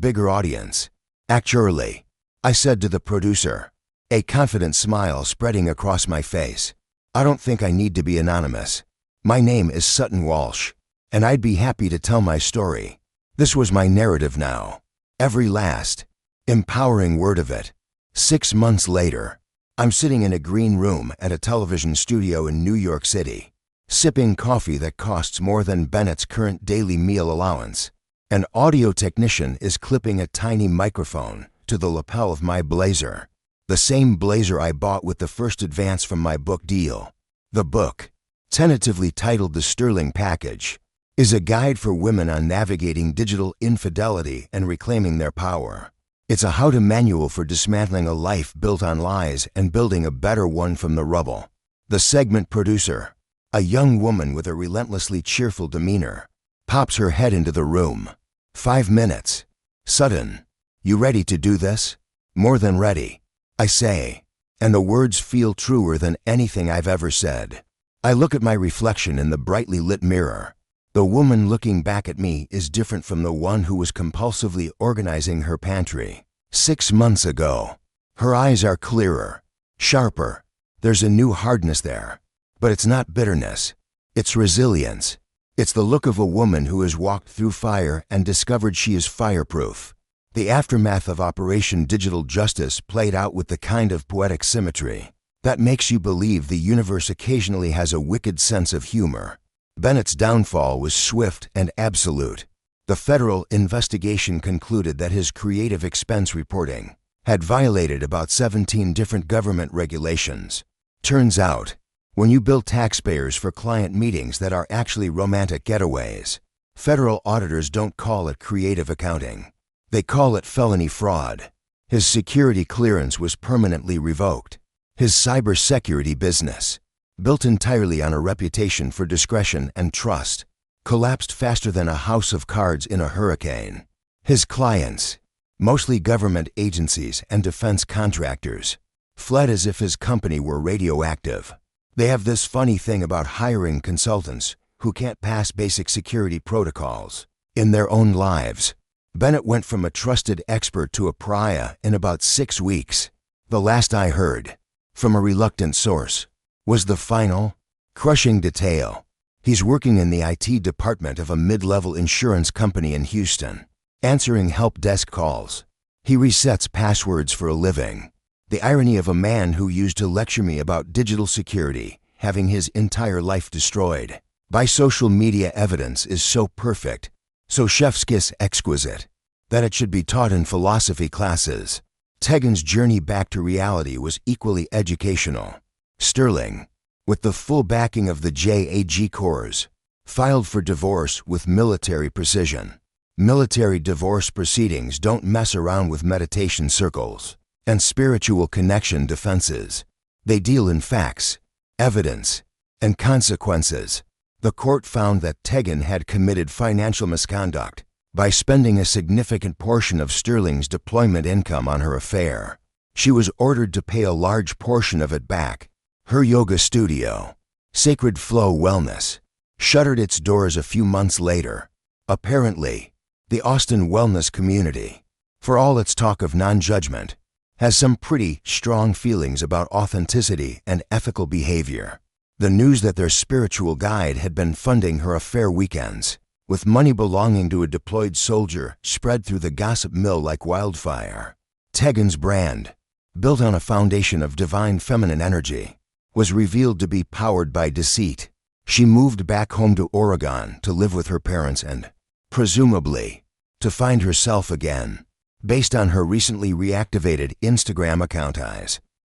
bigger audience. "Actually," I said to the producer, a confident smile spreading across my face, "I don't think I need to be anonymous. My name is Sutton Walsh, and I'd be happy to tell my story." This was my narrative now, every last empowering word of it. 6 months later, I'm sitting in a green room at a television studio in New York City, sipping coffee that costs more than Bennett's current daily meal allowance. An audio technician is clipping a tiny microphone to the lapel of my blazer, the same blazer I bought with the first advance from my book deal. The book, tentatively titled The Sterling Package, is a guide for women on navigating digital infidelity and reclaiming their power. It's a how-to manual for dismantling a life built on lies and building a better one from the rubble. The segment producer, a young woman with a relentlessly cheerful demeanor, pops her head into the room. 5 minutes. "Sutton, you ready to do this?" "More than ready," I say, and the words feel truer than anything I've ever said. I look at my reflection in the brightly lit mirror. The woman looking back at me is different from the one who was compulsively organizing her pantry 6 months ago. Her eyes are clearer, sharper. There's a new hardness there. But it's not bitterness. It's resilience. It's the look of a woman who has walked through fire and discovered she is fireproof. The aftermath of Operation Digital Justice played out with the kind of poetic symmetry that makes you believe the universe occasionally has a wicked sense of humor. Bennett's downfall was swift and absolute. The federal investigation concluded that his creative expense reporting had violated about 17 different government regulations. Turns out, when you bill taxpayers for client meetings that are actually romantic getaways, federal auditors don't call it creative accounting. They call it felony fraud. His security clearance was permanently revoked. His cybersecurity business, built entirely on a reputation for discretion and trust, collapsed faster than a house of cards in a hurricane. His clients, mostly government agencies and defense contractors, fled as if his company were radioactive. They have this funny thing about hiring consultants who can't pass basic security protocols in their own lives. Bennett went from a trusted expert to a pariah in about 6 weeks. The last I heard, from a reluctant source, was the final, crushing detail. He's working in the IT department of a mid-level insurance company in Houston, answering help desk calls. He resets passwords for a living. The irony of a man who used to lecture me about digital security having his entire life destroyed by social media evidence is so perfect, so chef's kiss exquisite, that it should be taught in philosophy classes. Tegan's journey back to reality was equally educational. Sterling with the full backing of the JAG Corps, filed for divorce with military precision. Military divorce proceedings don't mess around with meditation circles and spiritual connection defenses. They deal in facts, evidence, and consequences. The court found that Tegan had committed financial misconduct by spending a significant portion of Sterling's deployment income on her affair. She was ordered to pay a large portion of it back. Her yoga studio, Sacred Flow Wellness, shuttered its doors a few months later. Apparently, the Austin wellness community, for all its talk of non-judgment, has some pretty strong feelings about authenticity and ethical behavior. The news that their spiritual guide had been funding her affair weekends with money belonging to a deployed soldier spread through the gossip mill like wildfire. Tegan's brand, built on a foundation of divine feminine energy, was revealed to be powered by deceit. She moved back home to Oregon to live with her parents and, presumably, to find herself again. Based on her recently reactivated Instagram account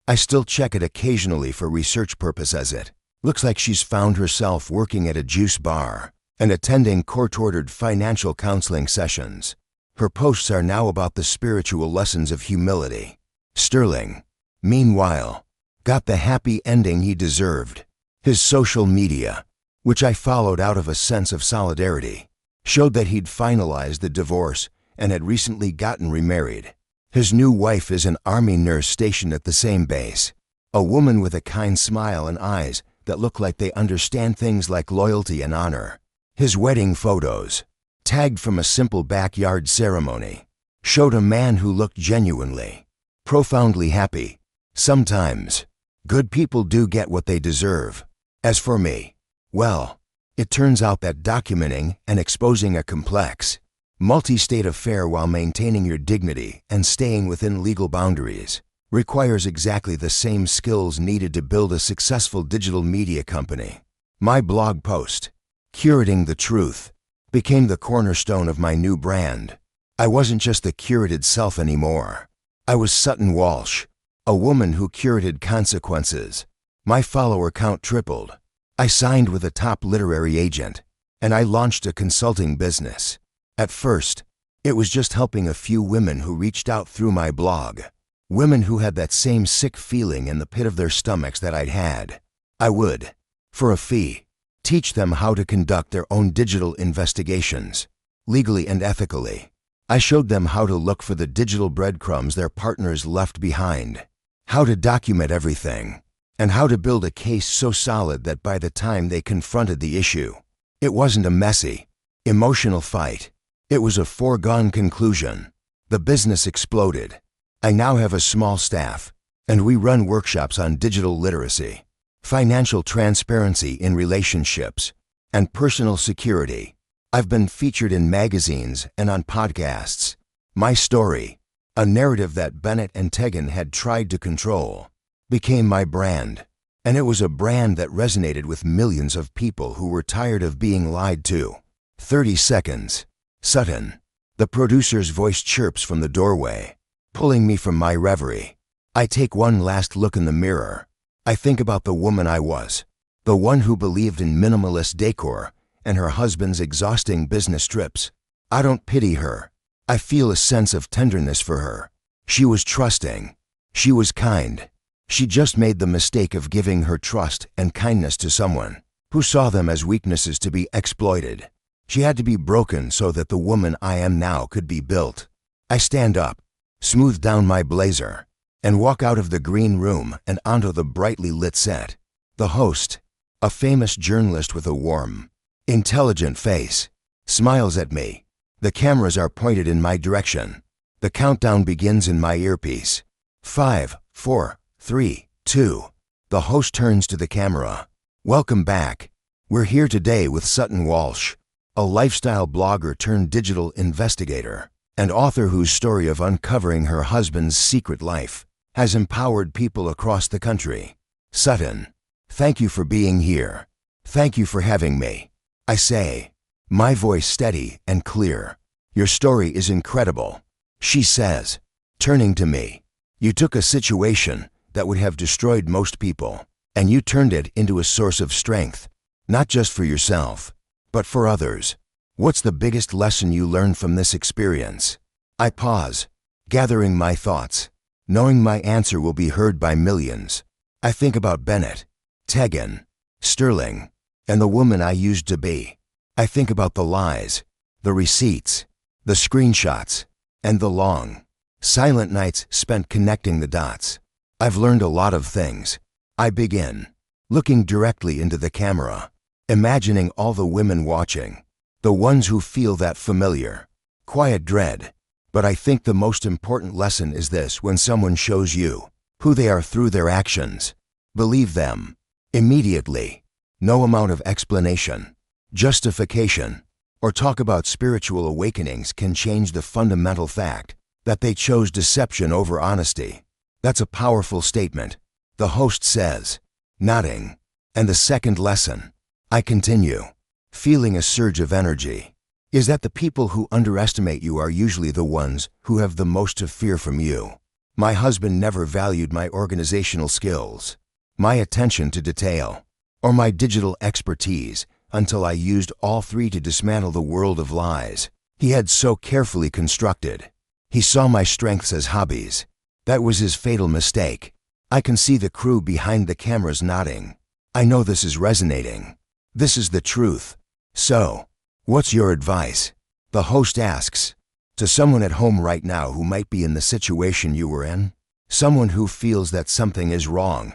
I still check it occasionally for research purposes. It looks like she's found herself working at a juice bar and attending court-ordered financial counseling sessions. Her posts are now about the spiritual lessons of humility. Sterling, meanwhile, got the happy ending he deserved. His social media, which I followed out of a sense of solidarity, showed that he'd finalized the divorce and had recently gotten remarried. His new wife is an Army nurse stationed at the same base, a woman with a kind smile and eyes that look like they understand things like loyalty and honor. His wedding photos, tagged from a simple backyard ceremony, showed a man who looked genuinely, profoundly happy. Sometimes, good people do get what they deserve. As for me, well, it turns out that documenting and exposing a complex, multi-state affair while maintaining your dignity and staying within legal boundaries requires exactly the same skills needed to build a successful digital media company. My blog post, Curating the Truth, became the cornerstone of my new brand. I wasn't just the curated self anymore. I was Sutton Walsh, a woman who curated consequences. My follower count tripled. I signed with a top literary agent, and I launched a consulting business. At first, it was just helping a few women who reached out through my blog. Women who had that same sick feeling in the pit of their stomachs that I'd had. I would, for a fee, teach them how to conduct their own digital investigations, legally and ethically. I showed them how to look for the digital breadcrumbs their partners left behind, how to document everything, and how to build a case so solid that by the time they confronted the issue, it wasn't a messy, emotional fight. It was a foregone conclusion. The business exploded. I now have a small staff, and we run workshops on digital literacy, financial transparency in relationships, and personal security. I've been featured in magazines and on podcasts. My story, a narrative that Bennett and Tegan had tried to control, became my brand, and it was a brand that resonated with millions of people who were tired of being lied to. 30 seconds. Sutton, the producer's voice chirps from the doorway, pulling me from my reverie. I take one last look in the mirror. I think about the woman I was, the one who believed in minimalist decor and her husband's exhausting business trips. I don't pity her. I feel a sense of tenderness for her. She was trusting. She was kind. She just made the mistake of giving her trust and kindness to someone who saw them as weaknesses to be exploited. She had to be broken so that the woman I am now could be built. I stand up, smooth down my blazer, and walk out of the green room and onto the brightly lit set. The host, a famous journalist with a warm, intelligent face, smiles at me. The cameras are pointed in my direction. The countdown begins in my earpiece. 5, 4, 3, 2. The host turns to the camera. Welcome back. We're here today with Sutton Walsh, a lifestyle blogger turned digital investigator and author whose story of uncovering her husband's secret life has empowered people across the country. Sutton, thank you for being here. Thank you for having me. I say, my voice steady and clear. Your story is incredible. She says, turning to me, you took a situation that would have destroyed most people, and you turned it into a source of strength, not just for yourself, but for others. What's the biggest lesson you learned from this experience? I pause, gathering my thoughts, knowing my answer will be heard by millions. I think about Bennett, Tegan, Sterling, and the woman I used to be. I think about the lies, the receipts, the screenshots, and the long, silent nights spent connecting the dots. I've learned a lot of things. I begin, looking directly into the camera, imagining all the women watching, the ones who feel that familiar, quiet dread. But I think the most important lesson is this: when someone shows you who they are through their actions, believe them immediately. No amount of explanation, justification, or talk about spiritual awakenings can change the fundamental fact that they chose deception over honesty. That's a powerful statement, the host says, nodding. And the second lesson, I continue, feeling a surge of energy, is that the people who underestimate you are usually the ones who have the most to fear from you. My husband never valued my organizational skills, my attention to detail, or my digital expertise until I used all three to dismantle the world of lies he had so carefully constructed. He saw my strengths as hobbies. That was his fatal mistake. I can see the crew behind the cameras nodding. I know this is resonating. This is the truth. So, what's your advice? The host asks, to someone at home right now who might be in the situation you were in. Someone who feels that something is wrong,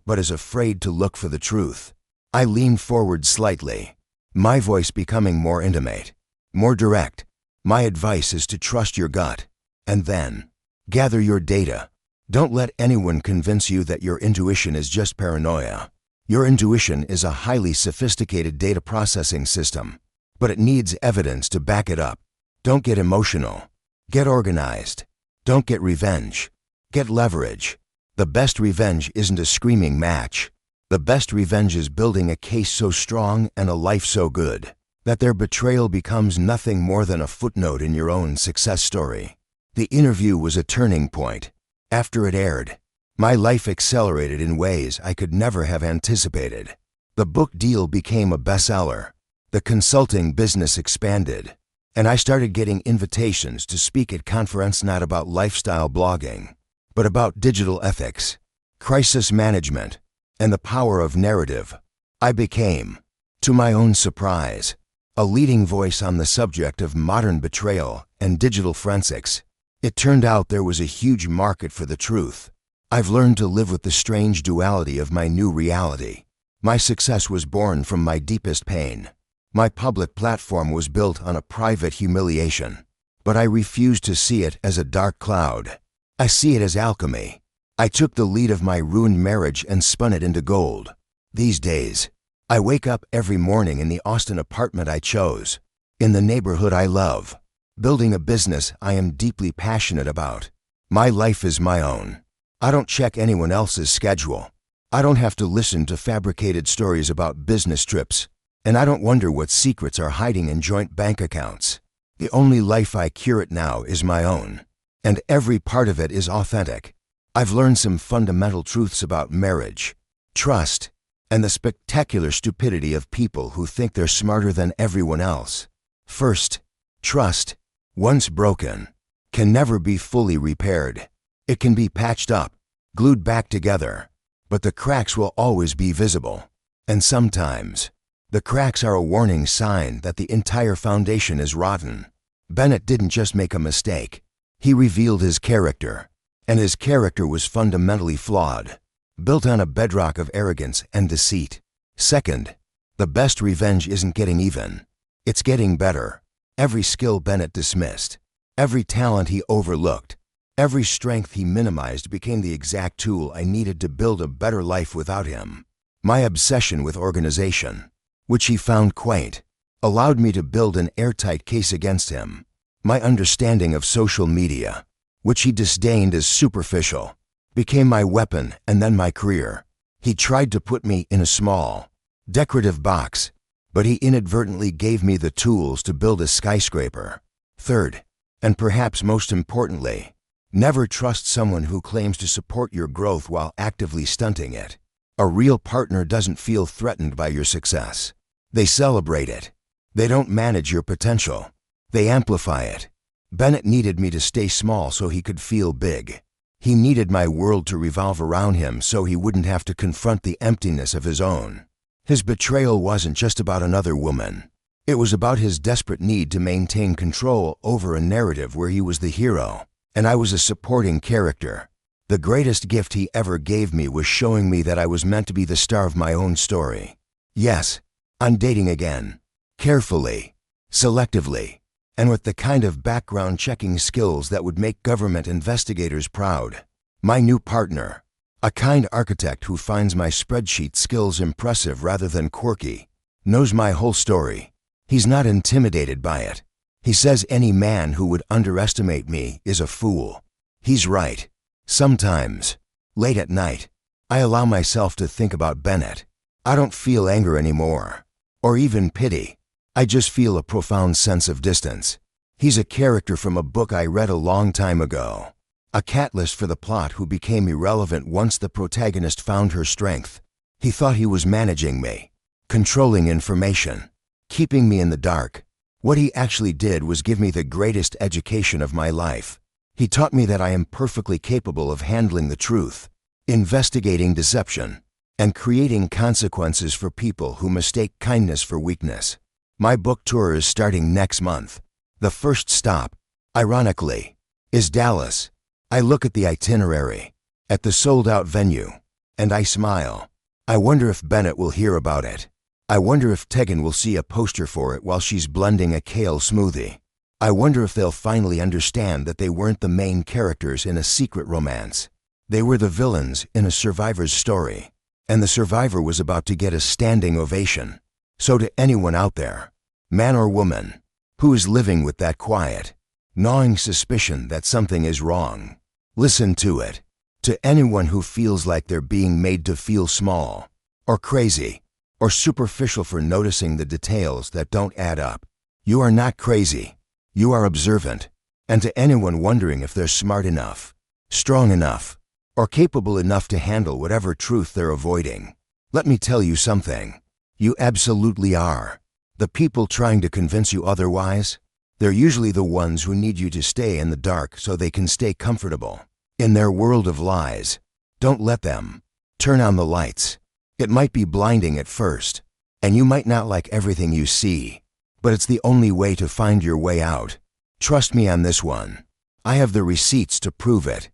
but is afraid to look for the truth. I lean forward slightly, my voice becoming more intimate, more direct. My advice is to trust your gut, and then gather your data. Don't let anyone convince you that your intuition is just paranoia. Your intuition is a highly sophisticated data processing system, but it needs evidence to back it up. Don't get emotional. Get organized. Don't get revenge. Get leverage. The best revenge isn't a screaming match. The best revenge is building a case so strong and a life so good that their betrayal becomes nothing more than a footnote in your own success story. The interview was a turning point. After it aired, my life accelerated in ways I could never have anticipated. The book deal became a bestseller. The consulting business expanded, and I started getting invitations to speak at conferences not about lifestyle blogging, but about digital ethics, crisis management, and the power of narrative. I became, to my own surprise, a leading voice on the subject of modern betrayal and digital forensics. It turned out there was a huge market for the truth. I've learned to live with the strange duality of my new reality. My success was born from my deepest pain. My public platform was built on a private humiliation, but I refuse to see it as a dark cloud. I see it as alchemy. I took the lead of my ruined marriage and spun it into gold. These days, I wake up every morning in the Austin apartment I chose, in the neighborhood I love, building a business I am deeply passionate about. My life is my own. I don't check anyone else's schedule. I don't have to listen to fabricated stories about business trips, and I don't wonder what secrets are hiding in joint bank accounts. The only life I curate now is my own, and every part of it is authentic. I've learned some fundamental truths about marriage, trust, and the spectacular stupidity of people who think they're smarter than everyone else. First, trust, once broken, can never be fully repaired. It can be patched up, glued back together, but the cracks will always be visible. And sometimes, the cracks are a warning sign that the entire foundation is rotten. Bennett didn't just make a mistake. He revealed his character, and his character was fundamentally flawed, built on a bedrock of arrogance and deceit. Second, the best revenge isn't getting even. It's getting better. Every skill Bennett dismissed, every talent he overlooked, every strength he minimized became the exact tool I needed to build a better life without him. My obsession with organization, which he found quaint, allowed me to build an airtight case against him. My understanding of social media, which he disdained as superficial, became my weapon and then my career. He tried to put me in a small, decorative box, but he inadvertently gave me the tools to build a skyscraper. Third, and perhaps most importantly, never trust someone who claims to support your growth while actively stunting it. A real partner doesn't feel threatened by your success. They celebrate it. They don't manage your potential. They amplify it. Bennett needed me to stay small so he could feel big. He needed my world to revolve around him so he wouldn't have to confront the emptiness of his own. His betrayal wasn't just about another woman. It was about his desperate need to maintain control over a narrative where he was the hero, and I was a supporting character. The greatest gift he ever gave me was showing me that I was meant to be the star of my own story. Yes, I'm dating again. Carefully, selectively, and with the kind of background-checking skills that would make government investigators proud. My new partner, a kind architect who finds my spreadsheet skills impressive rather than quirky, knows my whole story. He's not intimidated by it. He says any man who would underestimate me is a fool. He's right. Sometimes, late at night, I allow myself to think about Bennett. I don't feel anger anymore, or even pity. I just feel a profound sense of distance. He's a character from a book I read a long time ago. A catalyst for the plot who became irrelevant once the protagonist found her strength. He thought he was managing me, controlling information, keeping me in the dark. What he actually did was give me the greatest education of my life. He taught me that I am perfectly capable of handling the truth, investigating deception, and creating consequences for people who mistake kindness for weakness. My book tour is starting next month. The first stop, ironically, is Dallas. I look at the itinerary, at the sold-out venue, and I smile. I wonder if Bennett will hear about it. I wonder if Tegan will see a poster for it while she's blending a kale smoothie. I wonder if they'll finally understand that they weren't the main characters in a secret romance. They were the villains in a survivor's story, and the survivor was about to get a standing ovation. So to anyone out there, man or woman, who is living with that quiet, gnawing suspicion that something is wrong, listen to it. To anyone who feels like they're being made to feel small, or crazy, or superficial for noticing the details that don't add up, you are not crazy. You are observant. And to anyone wondering if they're smart enough, strong enough, or capable enough to handle whatever truth they're avoiding, let me tell you something. You absolutely are. The people trying to convince you otherwise, they're usually the ones who need you to stay in the dark so they can stay comfortable. In their world of lies, don't let them. Turn on the lights. It might be blinding at first, and you might not like everything you see, but it's the only way to find your way out. Trust me on this one. I have the receipts to prove it.